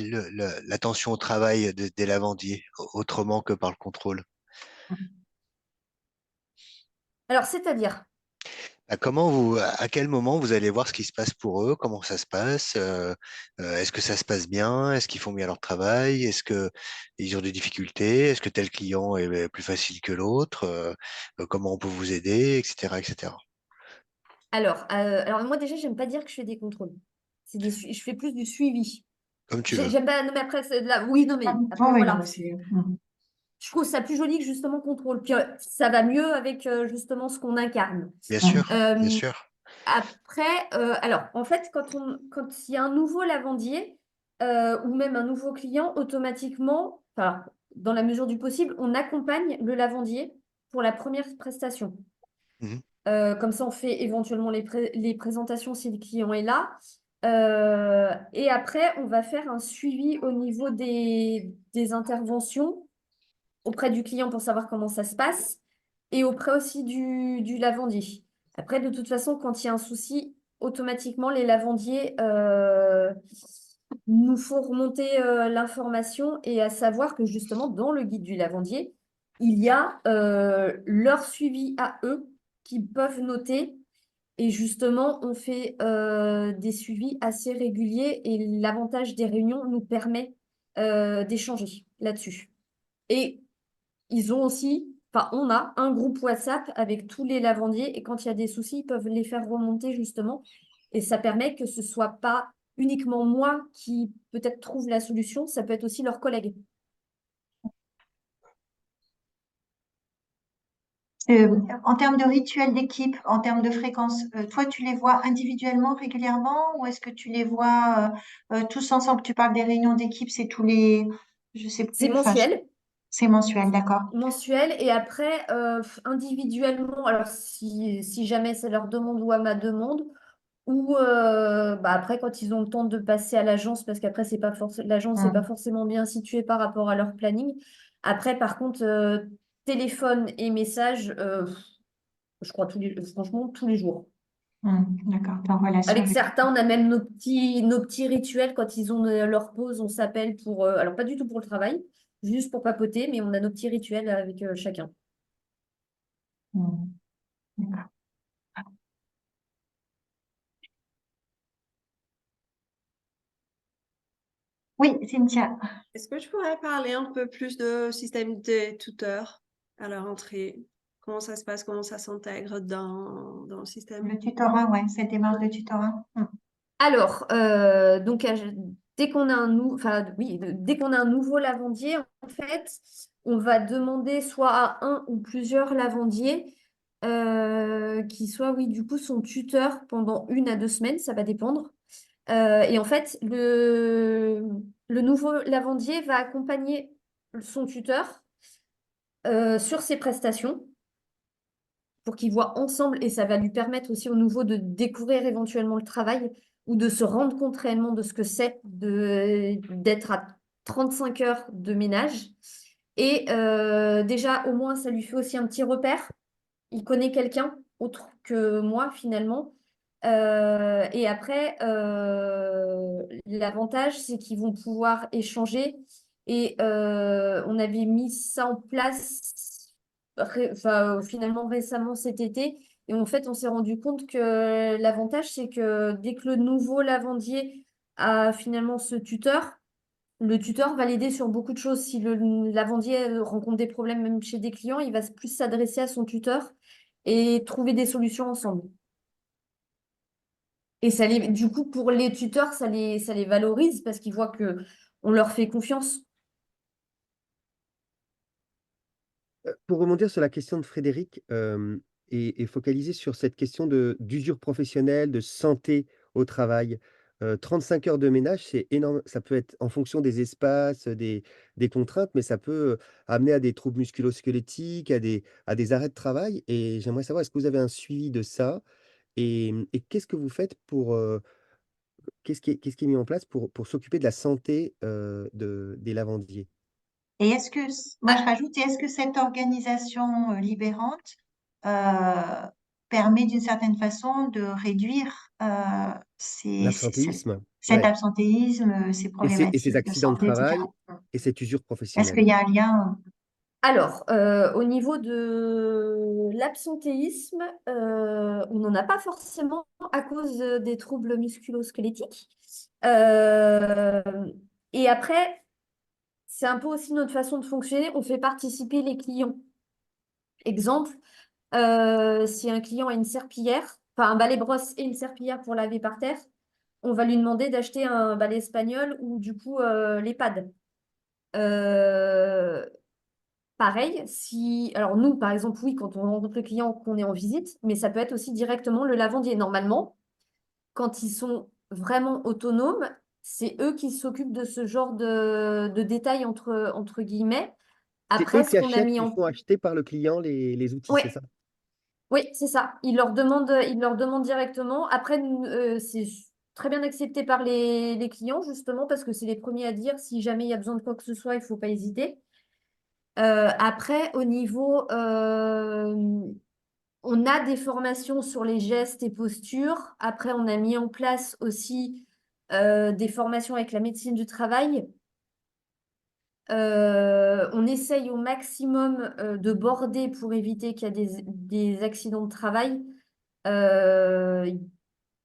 l'attention au travail des lavandiers, autrement que par le contrôle. Alors, c'est-à-dire, À quel moment vous allez voir ce qui se passe pour eux, comment ça se passe, est-ce que ça se passe bien, est-ce qu'ils font bien leur travail, est-ce que ils ont des difficultés, est-ce que tel client est plus facile que l'autre, comment on peut vous aider, etc., etc. alors moi déjà, j'aime pas dire que je fais des contrôles. Je fais plus du suivi. Comme tu veux. J'aime pas, non mais après, oui, non Ah, mais oui, après, oui, non, voilà. mais c'est. Je trouve ça plus joli que justement contrôle. Puis ça va mieux avec justement ce qu'on incarne. Bien sûr, bien Euh, sûr. Après, alors en fait, quand il y a un nouveau lavandier ou même un nouveau client, automatiquement, enfin, dans la mesure du possible, on accompagne le lavandier pour la première prestation. Mhm. Comme ça, on fait éventuellement les présentations si le client est là. Et après, on va faire un suivi au niveau des interventions auprès du client pour savoir comment ça se passe et auprès aussi du lavandier. Après, de toute façon, quand il y a un souci, automatiquement, les lavandiers nous font remonter l'information et à savoir que justement, dans le guide du lavandier, il y a leur suivi à eux qui peuvent noter. Et justement, on fait des suivis assez réguliers et l'avantage des réunions nous permet d'échanger là-dessus. Et ils ont aussi, enfin, on a un groupe WhatsApp avec tous les lavandiers et quand il y a des soucis, ils peuvent les faire remonter justement. Et ça permet que ce soit pas uniquement moi qui peut-être trouve la solution, ça peut être aussi leurs collègues. En termes de rituel d'équipe, en termes de fréquence, toi, tu les vois individuellement, régulièrement, ou est-ce que tu les vois tous ensemble? Tu parles des réunions d'équipe, c'est je sais C'est plus, enfin, mensuel, c'est mensuel, d'accord. mensuel et après individuellement, alors si jamais c'est leur demande ou à ma demande, ou bah après quand ils ont le temps de passer à l'agence, parce qu'après c'est pas l'agence n'est pas Hmm. forcément bien située par rapport à leur planning. Après par contre téléphone et message, je crois franchement tous les jours. D'accord, t'es en relation Avec avec. certains, on a même nos petits rituels quand ils ont leur pause, on s'appelle pour, alors pas du tout pour le travail, juste pour papoter, mais on a nos petits rituels avec chacun. Hmm, d'accord. Oui, Cynthia. Est-ce que je pourrais parler un peu plus de système des tuteurs à leur entrée? Comment ça se passe, comment ça s'intègre dans le système? Le tutorat, ouais, cette démarche de tutorat. Alors, donc, dès qu'on a enfin, oui, dès qu'on a un nouveau lavandier, en fait, on va demander soit à un ou plusieurs lavandiers qui soit, oui, du coup, son tuteur pendant 1 à 2 semaines, ça va dépendre. Et en fait, le nouveau lavandier va accompagner son tuteur sur ses prestations pour qu'ils voient ensemble et ça va lui permettre aussi au nouveau de découvrir éventuellement le travail ou de se rendre compte réellement de ce que c'est d'être à 35 heures de ménage. Et déjà, au moins, ça lui fait aussi un petit repère. Il connaît quelqu'un autre que moi finalement. Et après, l'avantage, c'est qu'ils vont pouvoir échanger. Et on avait mis ça en place enfin, finalement récemment cet été. Et en fait, on s'est rendu compte que l'avantage, c'est que dès que le nouveau lavandier a finalement ce tuteur, le tuteur va l'aider sur beaucoup de choses. Si le lavandier rencontre des problèmes même chez des clients, il va plus s'adresser à son tuteur et trouver des solutions ensemble. Et du coup, pour les tuteurs, ça les valorise parce qu'ils voient que on leur fait confiance. Pour rebondir sur la question de Frédéric, et focaliser sur cette question d'usure professionnelle, de santé au travail. 35 heures de ménage, c'est énorme. Ça peut être en fonction des espaces, des contraintes, mais ça peut, amener à des troubles musculo-squelettiques, à des arrêts de travail et j'aimerais savoir, est-ce que vous avez un suivi de ça? Et qu'est-ce que vous faites pour, qu'est-ce qui est mis en place pour s'occuper de la santé, des lavandiers? Et est-ce que, moi je Ah, rajoute, et est-ce que cette organisation libérante euh, permet d'une certaine façon de réduire L'absentéisme? cet Ouais. absentéisme, ces Et ces problématiques de accidents de santé, etc. travail et cette usure Est-ce qu'il professionnelle? y a un lien? alors, au niveau de l'absentéisme, on n'en a pas forcément à cause des troubles musculo-squelettiques. Euh, et après, c'est un peu aussi notre façon de fonctionner. On fait participer les clients. Exemple, si un client a une serpillière, enfin un balai-brosse et une serpillière pour laver par terre, on va lui demander d'acheter un balai espagnol ou du coup les pads. Euh, Pareil, si... Alors nous, par exemple, oui, quand on rencontre le client, qu'on est en visite, mais ça peut être aussi directement le lavandier. Normalement, quand ils sont vraiment autonomes, c'est eux qui s'occupent de ce genre de détails entre guillemets. C'est Après, eux ce qui qu'on a achètent, mis qui en... font acheter par le client les outils, Oui, c'est ça? oui, c'est ça. Ils leur demandent directement. Après, c'est très bien accepté par les clients, justement, parce que c'est les premiers à dire si jamais il y a besoin de quoi que ce soit, il ne faut pas hésiter. Après, au niveau, on a des formations sur les gestes et postures. Après, on a mis en place aussi des formations avec la médecine du travail. On essaye au maximum de border pour éviter qu'il y ait des accidents de travail. Euh,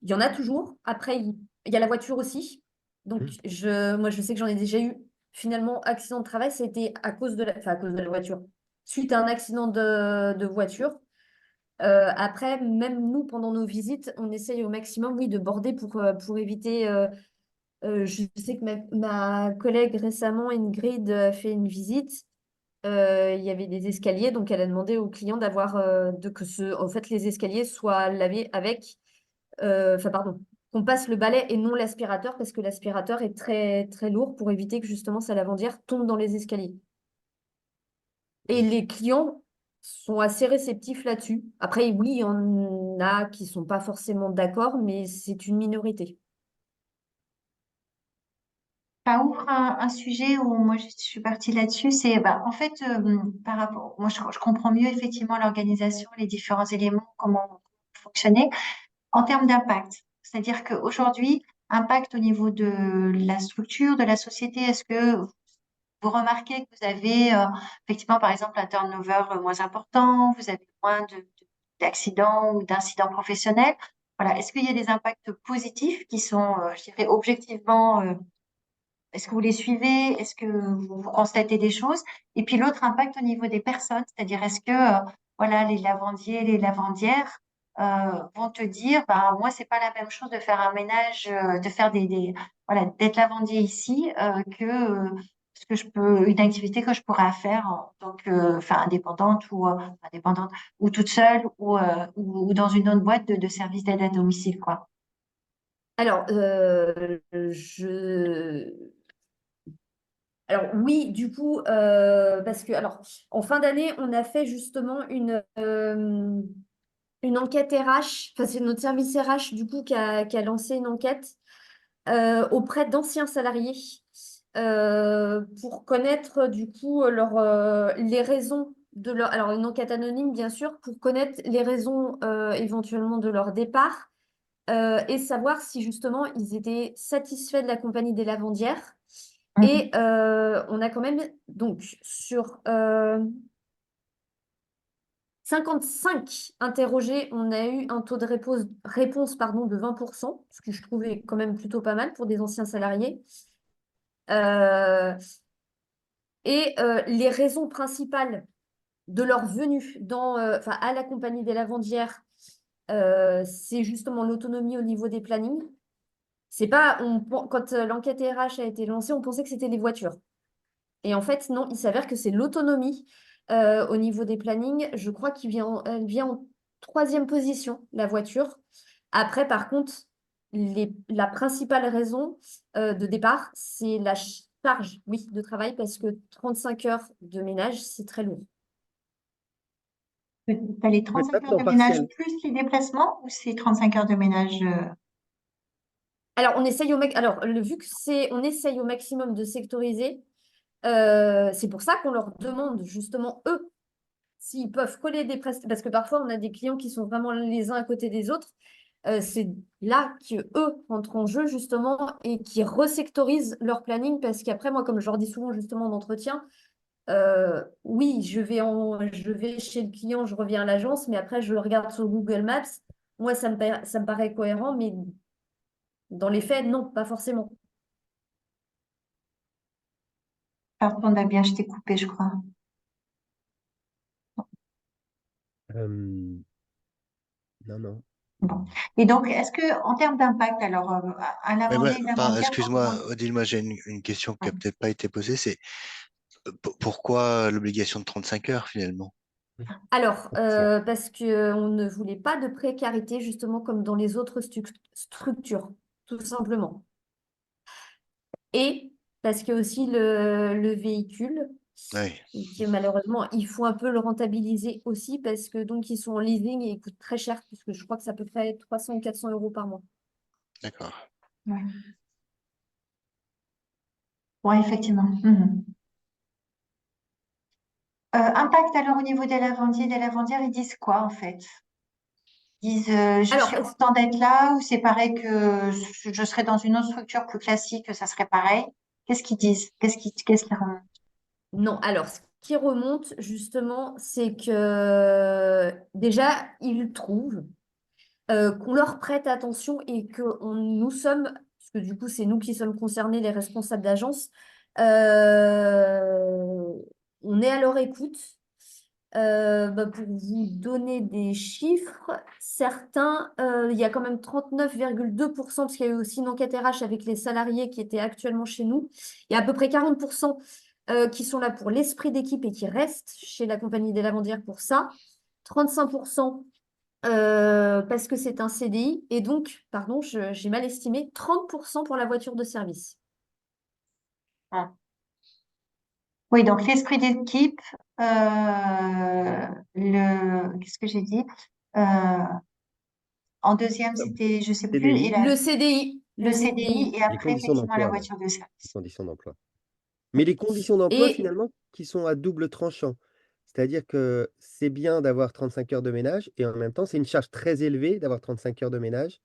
Il y en a toujours. Après, il y a la voiture aussi. Donc, Mmh. moi, je sais que j'en ai déjà eu. Finalement, accident de travail, ça a été à cause enfin, à cause de la voiture. Suite à un accident de voiture. Après, même nous, pendant nos visites, on essaye au maximum, oui, de border pour éviter. Je sais que ma collègue récemment, Ingrid, a fait une visite. Il y avait des escaliers, donc elle a demandé au client d'avoir en fait, les escaliers soient lavés avec enfin pardon, qu'on passe le balai et non l'aspirateur parce que l'aspirateur est très très lourd pour éviter que justement sa lavandière tombe dans les escaliers. Et les clients sont assez réceptifs là-dessus. Après, oui, il y en a qui sont pas forcément d'accord, mais c'est une minorité. Ça ouvre un sujet où moi je suis partie là-dessus, c'est bah, en fait par rapport, moi je comprends mieux effectivement l'organisation, les différents éléments, comment fonctionner en termes d'impact. C'est-à-dire qu'aujourd'hui, impact au niveau de la structure, de la société, est-ce que vous remarquez que vous avez effectivement par exemple un turnover moins important, vous avez moins d'accidents ou d'incidents professionnels? Voilà, est-ce qu'il y a des impacts positifs qui sont, je dirais, objectivement est-ce que vous les suivez? Est-ce que vous constatez des choses? Et puis l'autre impact au niveau des personnes, c'est-à-dire est-ce que voilà, les lavandiers, les lavandières vont te dire, bah, moi, c'est pas la même chose de faire un ménage, de faire voilà, d'être lavandier ici que ce que une activité que je pourrais faire en tant que, enfin, indépendante ou toute seule ou dans une autre boîte de service d'aide à domicile, quoi. Alors, alors oui, du coup, parce que alors en fin d'année, on a fait justement une enquête RH, enfin c'est notre service RH du coup qui a lancé une enquête auprès d'anciens salariés pour connaître du coup les raisons de leur, alors une enquête anonyme bien sûr, pour connaître les raisons éventuellement de leur départ et savoir si justement ils étaient satisfaits de la compagnie des lavandières. Et on a quand même, donc, sur 55 interrogés, on a eu un taux de réponse pardon, de 20%, ce que je trouvais quand même plutôt pas mal pour des anciens salariés. Et les raisons principales de leur venue à la compagnie des lavandières, c'est justement l'autonomie au niveau des plannings. C'est pas, quand l'enquête RH a été lancée, on pensait que c'était les voitures. Et en fait, non, il s'avère que c'est l'autonomie au niveau des plannings. Je crois elle vient en troisième position, la voiture. Après, par contre, la principale raison de départ, c'est la charge, oui, de travail, parce que 35 heures de ménage, c'est très lourd. T'as les Vous faites 35 pas de heures temps de ménage partiel. plus les déplacements ou c'est 35 heures de ménage Alors, on essaye vu que on essaye au maximum de sectoriser, c'est pour ça qu'on leur demande justement, eux, s'ils peuvent coller des prestations, parce que parfois on a des clients qui sont vraiment les uns à côté des autres, c'est là qu'eux rentrent en jeu justement et qui resectorisent leur planning parce qu'après moi, comme je leur dis souvent justement en entretien, oui, je vais chez le client, je reviens à l'agence, mais après je regarde sur Google Maps. Moi, ça me paraît cohérent, mais dans les faits, non, pas forcément. Pardon, Damien, je t'ai coupé, je crois. Non, non. Bon. Et donc, est-ce que, en termes d'impact, alors, un Mais lavandin, une lavandière, excuse-moi, Odile, moi j'ai une question qui a peut-être pas été posée, c'est pourquoi l'obligation de 35 heures finalement? Alors, Tiens. parce qu'on ne voulait pas de précarité, justement, comme dans les autres structures, tout simplement. Et parce que aussi le véhicule, Oui, et que malheureusement, il faut un peu le rentabiliser aussi, parce que donc ils sont en leasing et ils coûtent très cher, puisque je crois que c'est à peu près 300 ou 400 euros par mois. d'accord. ouais. Ouais, effectivement. Mhm. Impact alors au niveau des lavandiers, des lavandières, ils disent quoi en fait? Ils disent je Alors, suis content d'être là ou c'est pareil que je serais dans une autre structure plus classique, ça serait pareil. Qu'est-ce qu'ils disent? Qu'est-ce qu'ils remontent? non, alors, ce qui remonte, justement, c'est que déjà, ils trouvent qu'on leur prête attention et que nous sommes, parce que du coup c'est nous qui sommes concernés, les responsables d'agence, euh, on est à leur écoute. Pour vous donner des chiffres, certains, il y a quand même 39,2%, parce qu'il y a eu aussi une enquête RH avec les salariés qui étaient actuellement chez nous. Il y a à peu près 40% qui sont là pour l'esprit d'équipe et qui restent chez la compagnie des lavandières pour ça. 35% parce que c'est un CDI. Et donc, pardon, j'ai mal estimé, 30% pour la voiture de service. Ah. Oui, donc l'esprit d'équipe, qu'est-ce que j'ai dit? Euh, en deuxième, c'était, je sais plus, et CDI, Le CDI, le le CDI, CDI. et les après, conditions effectivement, la d'emploi, ouais. voiture de Les service. conditions d'emploi. Mais les conditions d'emploi, Et finalement, qui sont à double tranchant. C'est-à-dire que c'est bien d'avoir 35 heures de ménage et en même temps, c'est une charge très élevée d'avoir 35 heures de ménage,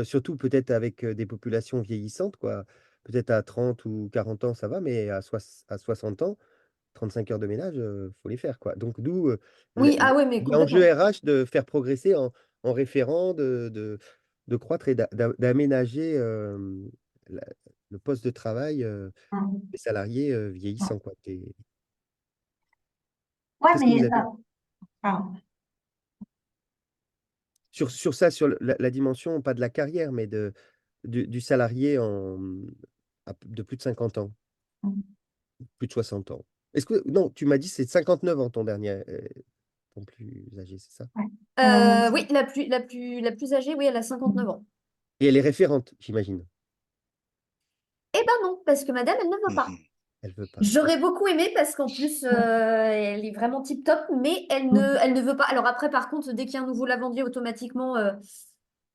surtout peut-être avec des populations vieillissantes, quoi. Peut-être à 30 ou 40 ans, ça va, mais à 60 ans, 35 heures de ménage, faut les faire, quoi. Donc d'où oui, ah ouais, mais l'enjeu complètement. RH de faire progresser en référent, de croître et d'aménager la- le poste de travail Mhm. des salariés Ouais, vieillissants, quoi. ouais, Qu'est-ce que mais vous avez pardon. sur ça, sur la dimension, pas de la carrière, mais du salarié de plus de 50 ans? Plus de 60 ans. Est-ce que non, tu m'as dit c'est 59 ans ton dernier, ton plus âgé, c'est ça? Ouais. Oui, la plus âgée, oui, elle a 59 ans. Et elle est référente, j'imagine. Eh ben non, parce que madame, elle ne veut pas. Mhm. Elle veut pas. J'aurais beaucoup aimé parce qu'en plus, elle est vraiment tip top, mais elle ne veut pas. Alors après, par contre, dès qu'il y a un nouveau lavandier, automatiquement,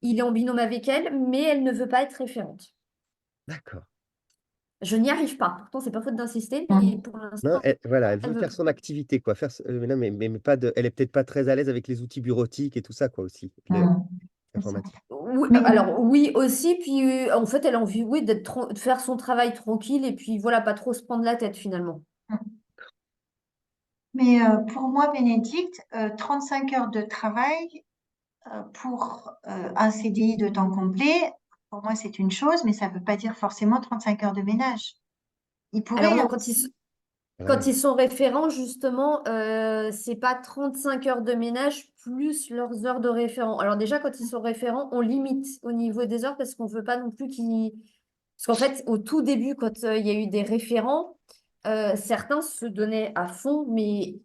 il est en binôme avec elle, mais elle ne veut pas être référente. D'accord. Je n'y arrive pas. Pourtant, c'est pas faute d'insister, mais Mhm. pour Non, l'instant, voilà, elle elle veut veut faire pas. son activité, quoi. Mais, non, mais pas de, elle est peut-être pas très à l'aise avec les outils bureautiques et tout ça, quoi, aussi, Mhm. C'est ça. l'informatique. Oui, Mais, alors oui aussi, puis en fait, elle a envie, oui, de faire son travail tranquille et puis voilà, pas trop se prendre la tête finalement. mais pour moi, Bénédicte, 35 heures de travail pour un CDI de temps complet, pour moi, c'est une chose, mais ça ne veut pas dire forcément 35 heures de ménage. Il Alors pourrait non, aussi. quand Ouais. ils sont référents, justement, c'est pas 35 heures de ménage plus leurs heures de référent. Alors déjà, quand ils sont référents, on limite au niveau des heures parce qu'on veut pas non plus qu'ils... Parce qu'en fait, au tout début, quand il y a eu des référents, certains se donnaient à fond, mais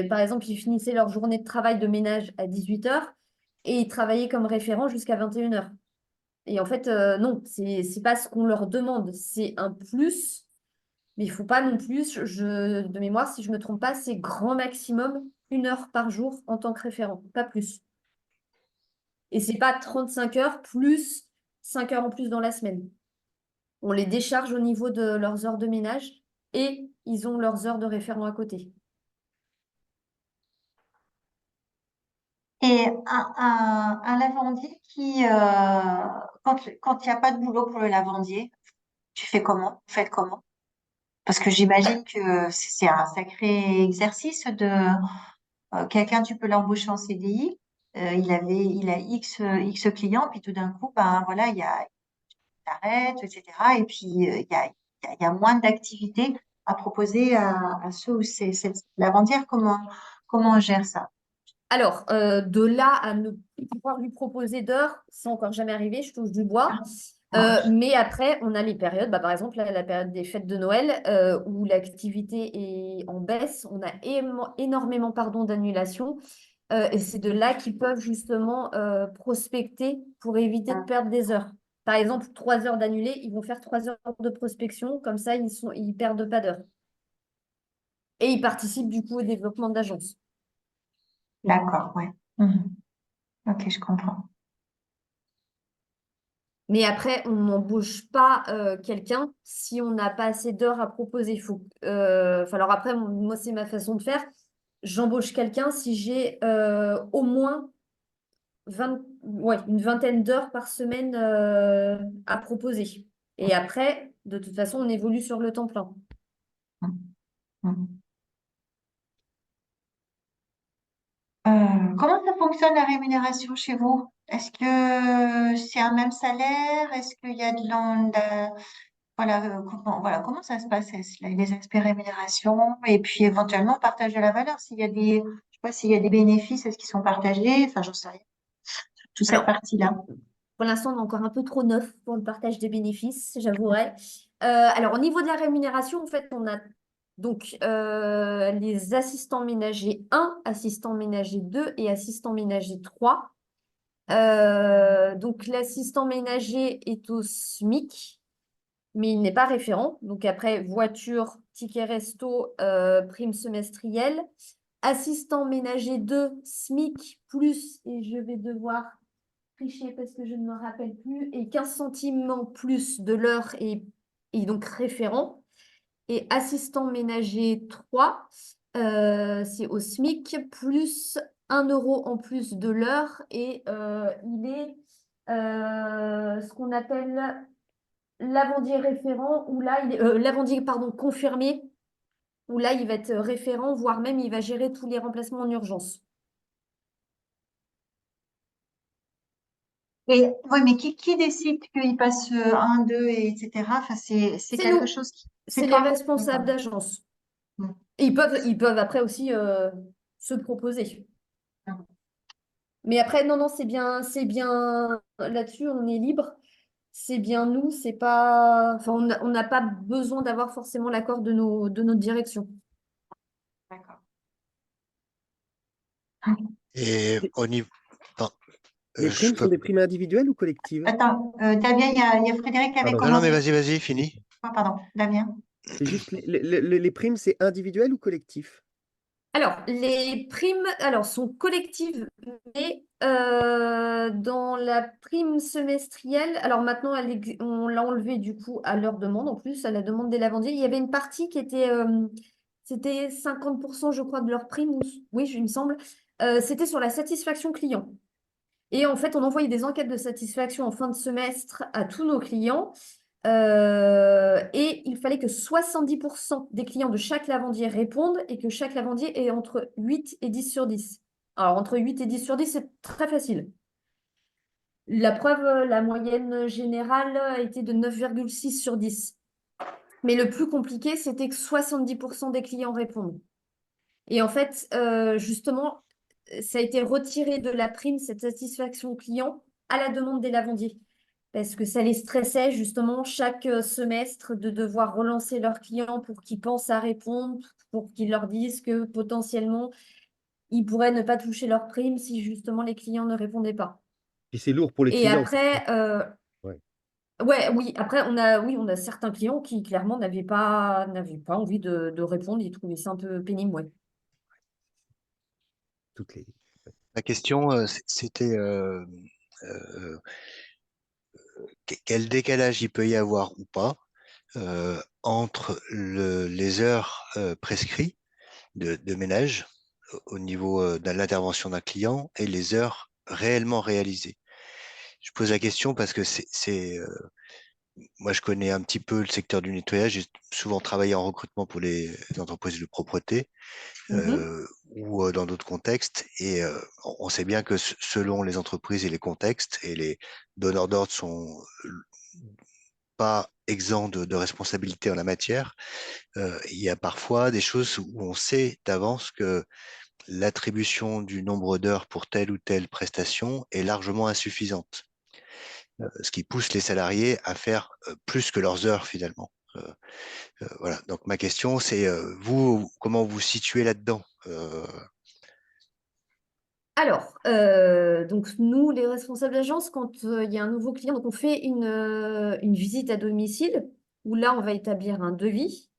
par exemple, ils finissaient leur journée de travail de ménage à 18 heures et ils travaillaient comme référent jusqu'à 21 heures. Et en fait, non, c'est pas ce qu'on leur demande, c'est un plus. Mais il faut pas non plus, de mémoire, si je me trompe pas, c'est grand maximum 1 heure par jour en tant que référent, pas plus. Et c'est pas 35 heures plus 5 heures en plus dans la semaine. On les décharge au niveau de leurs heures de ménage et ils ont leurs heures de référent à côté. Et un lavandier qui, quand il n'y a pas de boulot pour le lavandier, tu fais comment? Vous faites comment? Parce que j'imagine que c'est un sacré exercice de quelqu'un, tu peux l'embaucher en CDI. Il a X clients, puis tout d'un coup, ben voilà, il arrête, etc. Et puis il y a moins d'activités à proposer à ceux où c'est lavandière. Comment on gère ça? Alors, de là à ne pouvoir lui proposer d'heures, c'est encore jamais arrivé, je touche du bois. Ah, Mais après, on a les périodes, bah, par exemple, là, la période des fêtes de Noël, où l'activité est en baisse, on a énormément d'annulations. Et c'est de là qu'ils peuvent justement prospecter pour éviter de ah, perdre des heures. Par exemple, 3 heures d'annulés, ils vont faire 3 heures de prospection, comme ça, ils perdent pas d'heures. Et ils participent du coup au développement de l'agence. d'accord, ouais. Mhm. Ok, je comprends. Mais après, on n'embauche pas quelqu'un si on n'a pas assez d'heures à proposer. Alors après, moi, c'est ma façon de faire. J'embauche quelqu'un si j'ai au moins une vingtaine d'heures par semaine à proposer. Et après, de toute façon, on évolue sur le temps plein. Mhm. Mhm. Comment ça fonctionne la rémunération chez vous? Est-ce que c'est un même salaire? Est-ce qu'il y a voilà, comment ça se passe, les aspects rémunération et puis éventuellement partage de la valeur s'il y a je sais pas s'il y a des bénéfices, est-ce qu'ils sont partagés? Enfin, j'en sais rien. Toute cette Alors, partie-là. pour l'instant, on est encore un peu trop neuf pour le partage des bénéfices, j'avouerai. Alors, au niveau de la rémunération, en fait, on a donc les assistants ménagers 1, assistants ménagers 2 et assistants ménagers 3. Donc, l'assistant ménager est au SMIC, mais il n'est pas référent. Donc, après, voiture, ticket resto, prime semestrielle. Assistant ménager 2, SMIC plus, et je vais devoir tricher parce que je ne me rappelle plus, et 15 centimes en plus de l'heure et donc référent. Et assistant ménager 3, c'est au SMIC, plus 1 € en plus de l'heure, et il est ce qu'on appelle lavandier référent, ou là, il est lavandier, pardon, confirmé, où là, il va être référent, voire même il va gérer tous les remplacements en urgence. Et oui, mais qui décide qu'il passe 1, 2, etc. Enfin, c'est C'est quelque nous, chose c'est c'est les toi. responsables D'accord. d'agence. Mm. Et ils peuvent après aussi se proposer. Mais après, non, non, c'est bien là-dessus, on est libre. c'est bien nous, c'est pas, enfin, on n'a pas besoin d'avoir forcément l'accord de notre direction. D'accord. Et au niveau. Non, Les je primes sont peux. des primes individuelles ou collectives? Attends, Damien, il y a Frédéric qui avait Pardon. Non, non, mais commandé. vas-y, fini. Ah, pardon, Damien. C'est juste les primes, c'est individuel ou collectif? Alors, les primes sont collectives, mais dans la prime semestrielle, alors maintenant, on l'a enlevée du coup à leur demande, en plus, à la demande des lavandiers. Il y avait une partie qui était, c'était 50%, je crois, de leur prime, oui, il me semble. C'était sur la satisfaction client. Et en fait, on envoyait des enquêtes de satisfaction en fin de semestre à tous nos clients. Et il fallait que 70% des clients de chaque lavandier répondent et que chaque lavandier ait entre 8 et 10 sur 10. Alors, entre 8 et 10 sur 10, c'est très facile. La preuve, la moyenne générale a été de 9,6 sur 10. Mais le plus compliqué, c'était que 70% des clients répondent. Et en fait, justement, ça a été retiré de la prime, cette satisfaction client, à la demande des lavandiers. Parce que ça les stressait justement chaque semestre de devoir relancer leurs clients pour qu'ils pensent à répondre, pour qu'ils leur disent que potentiellement, ils pourraient ne pas toucher leur prime si justement les clients ne répondaient pas. Et c'est lourd pour les Et clients, ça. après, Ouais. ouais, oui, après, on a certains clients qui clairement n'avaient pas envie de répondre, ils trouvaient ça un peu pénible, ouais. Toutes les... La question, c'était quel décalage il peut y avoir ou pas entre les heures prescrites de ménage au niveau de l'intervention d'un client et les heures réellement réalisées. Je pose la question parce que moi, je connais un petit peu le secteur du nettoyage. J'ai souvent travaillé en recrutement pour les entreprises de propreté ou dans d'autres contextes. Et on sait bien que selon les entreprises et les contextes, et les donneurs d'ordre sont pas exempts de responsabilité en la matière, il y a parfois des choses où on sait d'avance que l'attribution du nombre d'heures pour telle ou telle prestation est largement insuffisante, ce qui pousse les salariés à faire plus que leurs heures finalement. Voilà. Donc ma question, c'est vous, comment vous vous situez là-dedans? Alors, donc nous, les responsables d'agence, quand il y a un nouveau client, donc on fait une visite à domicile où là, on va établir un devis.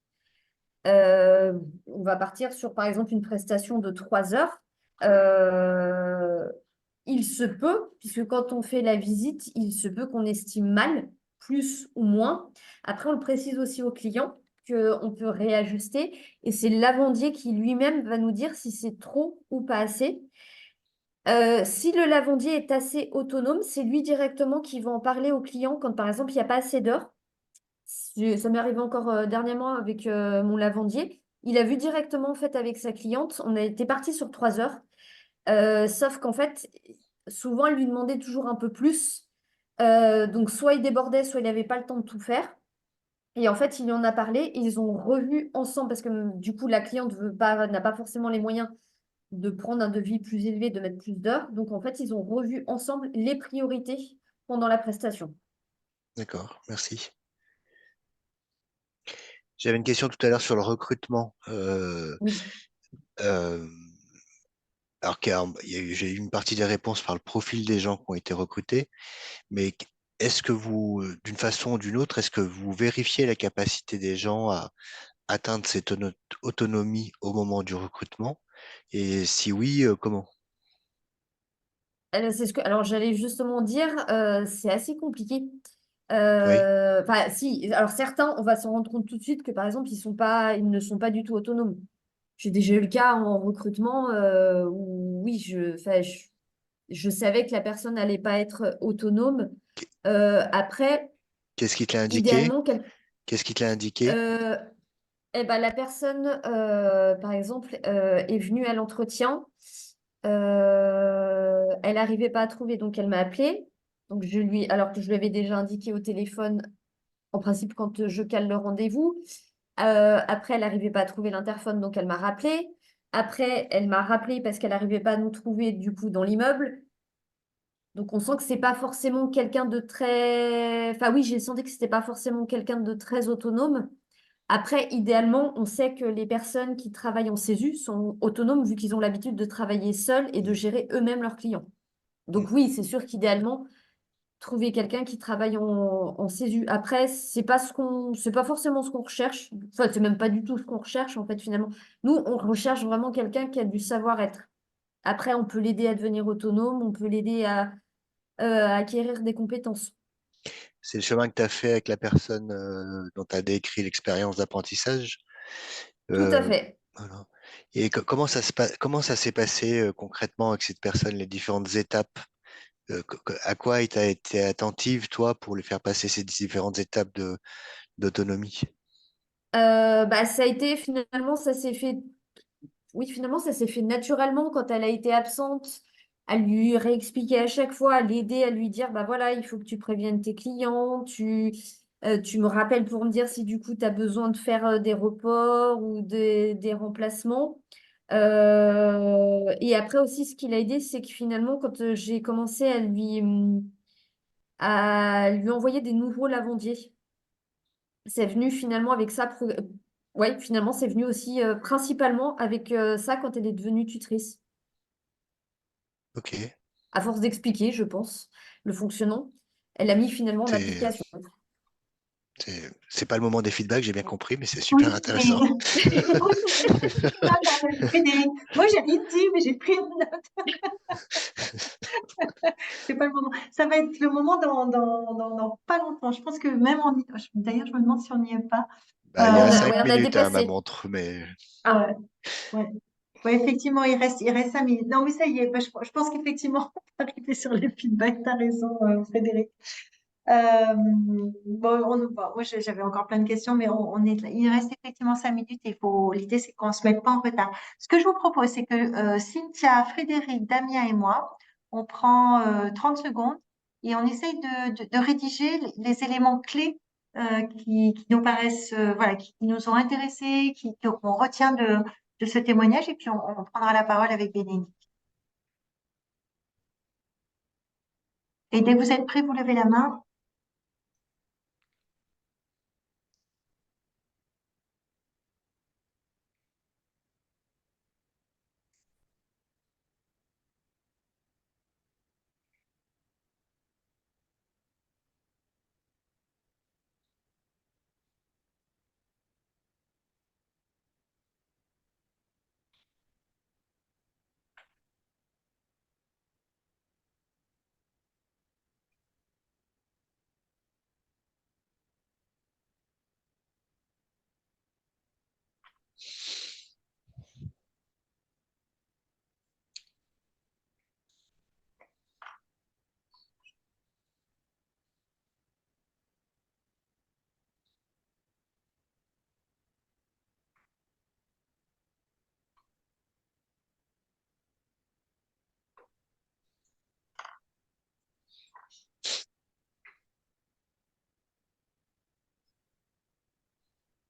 On va partir sur, par exemple, une prestation de 3 heures. Euh, il se peut, puisque quand on fait la visite, il se peut qu'on estime mal, plus ou moins. Après, on le précise aussi au client qu'on peut réajuster et c'est le lavandier qui lui-même va nous dire si c'est trop ou pas assez. Si le lavandier est assez autonome, c'est lui directement qui va en parler au client quand, par exemple, il n'y a pas assez d'heures. Ça m'est arrivé encore dernièrement avec mon lavandier. Il a vu directement en fait avec sa cliente. On a été parti sur 3 heures. Sauf qu'en fait, souvent, elle lui demandait toujours un peu plus. Donc, soit il débordait, soit il n'avait pas le temps de tout faire. Et en fait, il lui en a parlé et ils ont revu ensemble parce que du coup, la cliente n'a pas forcément les moyens de prendre un devis plus élevé, de mettre plus d'heures. Donc, en fait, ils ont revu ensemble les priorités pendant la prestation. D'accord, merci. J'avais une question tout à l'heure sur le recrutement. Oui. Euh, alors j'ai eu une partie des réponses par le profil des gens qui ont été recrutés, mais est-ce que vous, d'une façon ou d'une autre, est-ce que vous vérifiez la capacité des gens à atteindre cette autonomie au moment du recrutement? Et si oui, comment? Alors, j'allais justement dire, c'est assez compliqué. Oui, Enfin, si, alors certains, on va s'en rendre compte tout de suite que par exemple, ils ne sont pas du tout autonomes. J'ai déjà eu le cas en recrutement où oui, enfin, je savais que la personne n'allait pas être autonome. Après, qu'est-ce qui te l'a indiqué? idéalement, Qu'est-ce qui te l'a indiqué? euh, la personne, par exemple, est venue à l'entretien. Elle n'arrivait pas à trouver, donc elle m'a appelé. Donc alors que je lui avais déjà indiqué au téléphone, en principe, quand je cale le rendez-vous. Après, elle n'arrivait pas à trouver l'interphone, donc elle m'a rappelé. Après, elle m'a rappelé parce qu'elle n'arrivait pas à nous trouver, du coup, dans l'immeuble. Donc on sent que c'est pas forcément quelqu'un de très... Enfin oui, j'ai senti que c'était pas forcément quelqu'un de très autonome. Après, idéalement, on sait que les personnes qui travaillent en CESU sont autonomes vu qu'ils ont l'habitude de travailler seuls et de Mm. gérer eux-mêmes leurs clients. Mm. Donc oui, c'est sûr qu'idéalement, trouver quelqu'un qui travaille en CESU. Après, c'est pas forcément ce qu'on recherche. Enfin, c'est même pas du tout ce qu'on recherche en fait finalement. Nous, on recherche vraiment quelqu'un qui a du savoir-être. Après, on peut l'aider à devenir autonome, on peut l'aider à acquérir des compétences. C'est le chemin que tu as fait avec la personne dont tu as décrit l'expérience d'apprentissage. Tout à Euh, fait. voilà. Et comment ça s'est passé concrètement avec cette personne, les différentes étapes? À quoi tu as été attentive, toi, pour lui faire passer ces différentes étapes d'autonomie? Bah, ça a été finalement, ça s'est fait. Oui, finalement, ça s'est fait naturellement quand elle a été absente. À lui réexpliquer à chaque fois, à l'aider, à lui dire, bah voilà, il faut que tu préviennes tes clients, tu me rappelles pour me dire si du coup tu as besoin de faire des reports ou des remplacements. Et après aussi, ce qui l'a aidé, c'est que finalement, quand j'ai commencé à lui envoyer des nouveaux lavandiers, c'est venu finalement avec ça. Ouais, finalement, c'est venu aussi principalement avec ça quand elle est devenue tutrice. Ok. À force d'expliquer, je pense, le fonctionnement, elle a mis finalement en C'est, application. c'est pas le moment des feedbacks, j'ai bien compris, mais c'est Oui, super intéressant. Frédéric. Moi, j'ai rien dit, mais j'ai pris une note. C'est pas le moment. Ça va être le moment dans pas longtemps. Je pense que même d'ailleurs, je me demande si on n'y est pas. Bah, il y a Ouais, cinq on a minutes, hein, ma dépassé. montre, mais Ah ouais, ouais. Ouais, effectivement, il reste 5 minutes. Non, mais ça y est, bah, je pense qu'effectivement, on va arriver sur les feedbacks. T'as raison, Frédéric. Bon, moi, j'avais encore plein de questions, mais il reste effectivement 5 minutes et l'idée, c'est qu'on ne se mette pas en retard. Ce que je vous propose, c'est que Cynthia, Frédéric, Damien et moi, on prend 30 secondes et on essaye de rédiger les éléments clés qui nous paraissent, voilà, qui nous ont intéressés, qu'on retient de ce témoignage, et puis on prendra la parole avec Bénédicte. Et dès que vous êtes prêts, vous levez la main.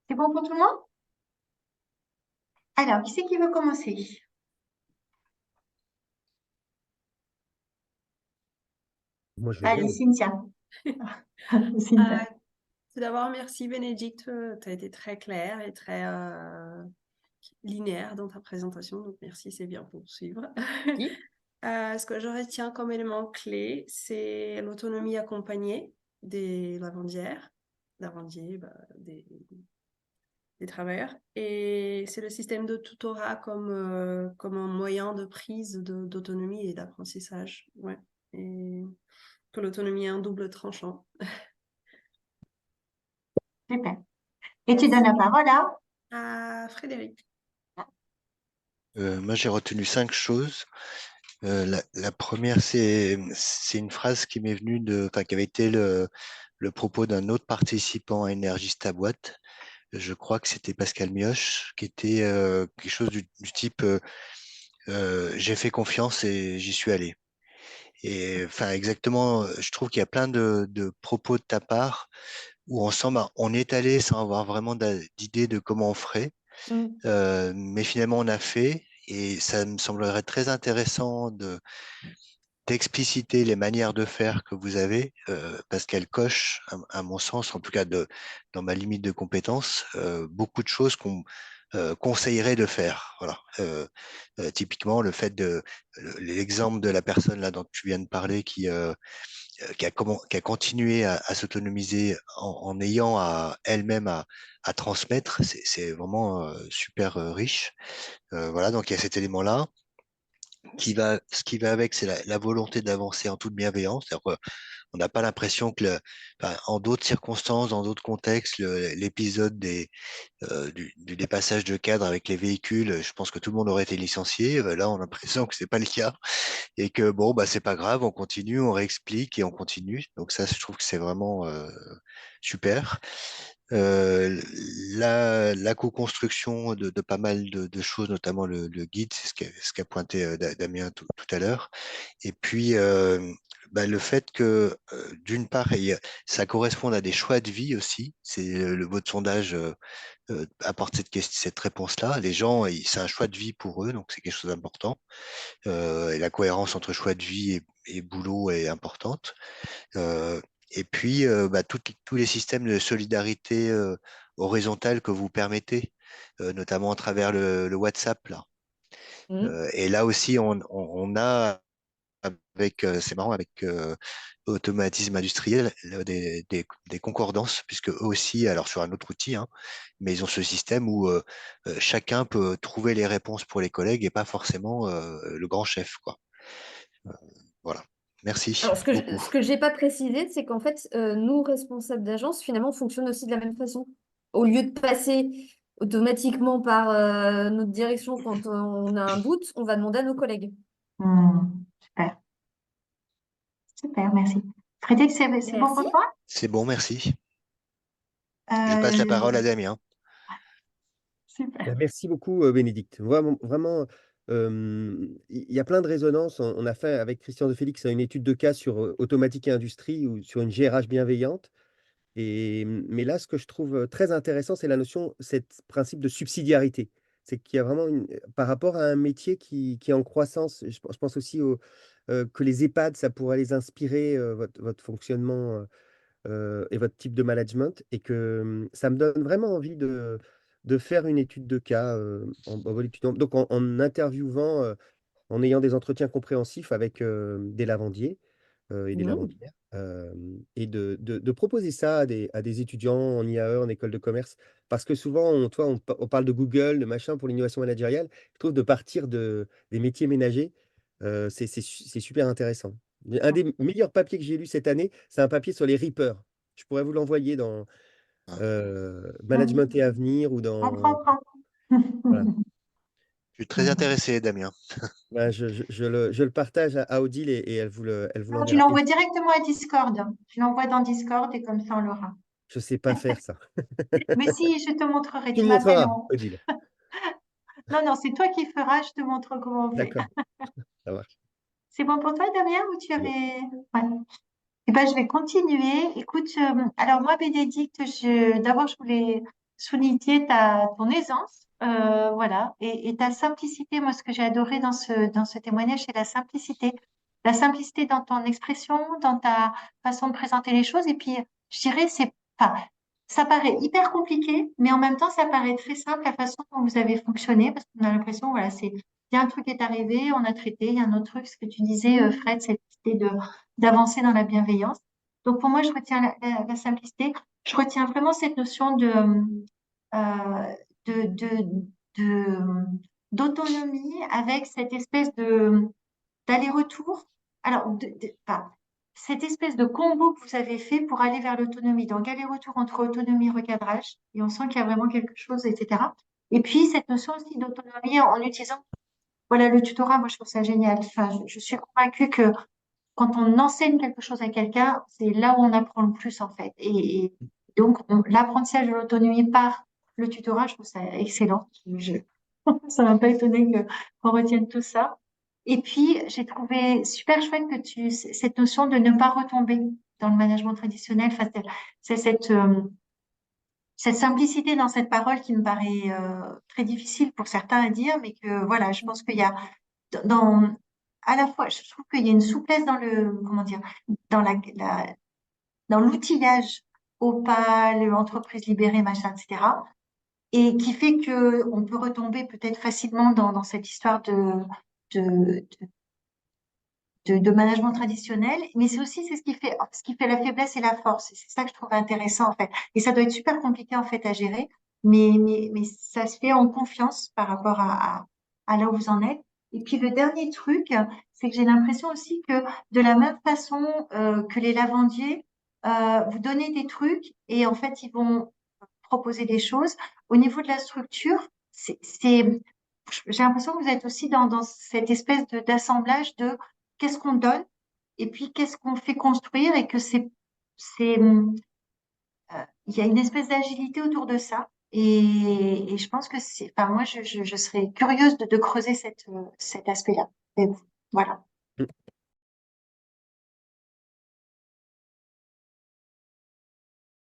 C'est bon pour tout le monde? Alors, qui c'est qui veut commencer? Moi, je veux bien. Allez, Cynthia. Euh, Cynthia. Tout d'abord, merci Bénédicte, tu as été très claire et très linéaire dans ta présentation, donc merci, c'est bien pour suivre. Oui. Ce que je retiens comme élément clé, c'est l'autonomie accompagnée des lavandiers, des travailleurs, et c'est le système de tutorat comme un moyen de prise d'autonomie et d'apprentissage. Ouais. Et que l'autonomie est un double tranchant. Super. Et tu Merci. donnes la parole À Frédéric. moi, j'ai retenu 5 choses. La première, c'est une phrase qui m'est venue enfin, qui avait été le propos d'un autre participant à Énergiste à boîte. Je crois que c'était Pascal Mioche, qui était quelque chose du type j'ai fait confiance et j'y suis allé. Et enfin, exactement, je trouve qu'il y a plein de propos de ta part où on sent, bah, on est allé sans avoir vraiment d'idée de comment on ferait, Mm. mais finalement on a fait, et ça me semblerait très intéressant d'expliciter les manières de faire que vous avez, parce qu'elles cochent, à mon sens, en tout cas dans ma limite de compétences, beaucoup de choses qu'on conseillerait de faire. Voilà. Typiquement, le fait l'exemple de la personne là dont tu viens de parler qui a continué à s'autonomiser en ayant elle-même à transmettre, c'est vraiment super riche. Voilà, donc il y a cet élément-là. Ce qui va avec, c'est la volonté d'avancer en toute bienveillance. C'est-à-dire qu'on n'a pas l'impression que, en d'autres circonstances, dans d'autres contextes, l'épisode du dépassage de cadre avec les véhicules, je pense que tout le monde aurait été licencié. Là, on a l'impression que c'est pas le cas et que bon, bah c'est pas grave, on continue, on réexplique et on continue. Donc ça, je trouve que c'est vraiment super. Euh, la co-construction de pas mal de choses, notamment le guide, c'est ce qu'a pointé Damien tout à l'heure. Et puis, le fait que, d'une part, ça corresponde à des choix de vie aussi. Votre sondage apporte cette réponse-là. Les gens, c'est un choix de vie pour eux, donc c'est quelque chose d'important. Et la cohérence entre choix de vie et boulot est importante. Euh, et puis, tous les systèmes de solidarité horizontale que vous permettez, notamment à travers le WhatsApp, là. Mhm. Et là aussi, on a, c'est marrant, avec automatisme industriel, là, des concordances, puisque eux aussi, alors sur un autre outil, hein, mais ils ont ce système où chacun peut trouver les réponses pour les collègues et pas forcément le grand chef, quoi. Euh, voilà. Merci Alors, beaucoup. ce que j'ai pas précisé, c'est qu'en fait, nous, responsables d'agence, finalement, on fonctionne aussi de la même façon. Au lieu de passer automatiquement par notre direction quand on a un doute, on va demander à nos collègues. Super, super, merci. Frédéric, c'est bon Merci. pour toi? C'est bon, merci. Je passe la Euh, parole à Damien. super. Merci beaucoup, Bénédicte. Vraiment, il y a plein de résonances. On a fait avec Christian de Félix une étude de cas sur automatique et industrie ou sur une GRH bienveillante. Mais là, ce que je trouve très intéressant, c'est la notion, cet principe de subsidiarité. C'est qu'il y a vraiment par rapport à un métier qui est en croissance, je pense aussi que les EHPAD, ça pourrait les inspirer, votre fonctionnement et votre type de management, et que ça me donne vraiment envie de faire une étude de cas donc en interviewant, en ayant des entretiens compréhensifs avec des lavandiers et des Mhm. lavandières, et de proposer ça à des étudiants en IAE, en école de commerce. Parce que souvent, on parle de Google, de machin pour l'innovation managériale. Je trouve de partir des métiers ménagers, c'est super intéressant. Un des meilleurs papiers que j'ai lu cette année, c'est un papier sur les Reapers. Je pourrais vous l'envoyer dans Management et Avenir ou dans... Prends. Voilà. Je suis très intéressé, Damien. Ben, je le partage à Odile et elle vous Non, tu l'enverra. Et l'envoies directement à Discord. Tu l'envoies dans Discord et comme ça, on l'aura. je sais pas faire ça. Mais si, je te montrerai. Tu Tu me m'appelles. montreras, Odile. Non, non, c'est toi qui feras. Je te montre comment on fait. D'accord, ça marche. C'est bon pour toi, Damien, ou tu C'est bon. avais... Ouais. Eh ben, je vais continuer. Écoute, alors moi, Bénédicte, d'abord, je voulais souligner ton aisance, voilà, et ta simplicité. Moi, ce que j'ai adoré dans ce témoignage, c'est la simplicité. La simplicité dans ton expression, dans ta façon de présenter les choses. Et puis, je dirais, enfin, ça paraît hyper compliqué, mais en même temps, ça paraît très simple la façon dont vous avez fonctionné, parce qu'on a l'impression, voilà, il y a un truc qui est arrivé, on a traité, il y a un autre truc, ce que tu disais, Fred, cette idée d'avancer dans la bienveillance. Donc pour moi, je retiens la simplicité. Je retiens vraiment cette notion euh, de, de, de- d'autonomie avec cette espèce d'aller-retour. Alors, enfin, cette espèce de combo que vous avez fait pour aller vers l'autonomie. Donc, aller-retour entre autonomie et recadrage. Et on sent qu'il y a vraiment quelque chose, etc. Et puis, cette notion aussi d'autonomie en utilisant, voilà, le tutorat, moi, je trouve ça génial. Enfin, je suis convaincue que quand on enseigne quelque chose à quelqu'un, c'est là où on apprend le plus en fait. Et donc, l'apprentissage de l'autonomie par le tutorat, je trouve ça excellent. Ça m'a pas étonné qu'on retienne tout ça. Et puis, j'ai trouvé super chouette que cette notion de ne pas retomber dans le management traditionnel. Enfin, c'est cette simplicité dans cette parole qui me paraît très difficile pour certains à dire, mais que voilà, je pense qu'il y a dans à la fois, je trouve qu'il y a une souplesse dans comment dire, dans dans l'outillage Opal, entreprise libérée, machin, etc. Et qui fait que on peut retomber peut-être facilement dans cette histoire de, de management traditionnel, mais c'est aussi ce qui fait la faiblesse et la force. Et c'est ça que je trouve intéressant en fait. Et ça doit être super compliqué en fait à gérer, mais ça se fait en confiance par rapport à là où vous en êtes. Et puis le dernier truc, c'est que j'ai l'impression aussi que de la même façon que les lavandiers, vous donnez des trucs et en fait ils vont proposer des choses. Au niveau de la structure, j'ai l'impression que vous êtes aussi dans cette espèce d'assemblage de qu'est-ce qu'on donne et puis qu'est-ce qu'on fait construire et que il y a une espèce d'agilité autour de ça. Et je pense que enfin, moi, je serais curieuse de creuser cet aspect-là. Et voilà.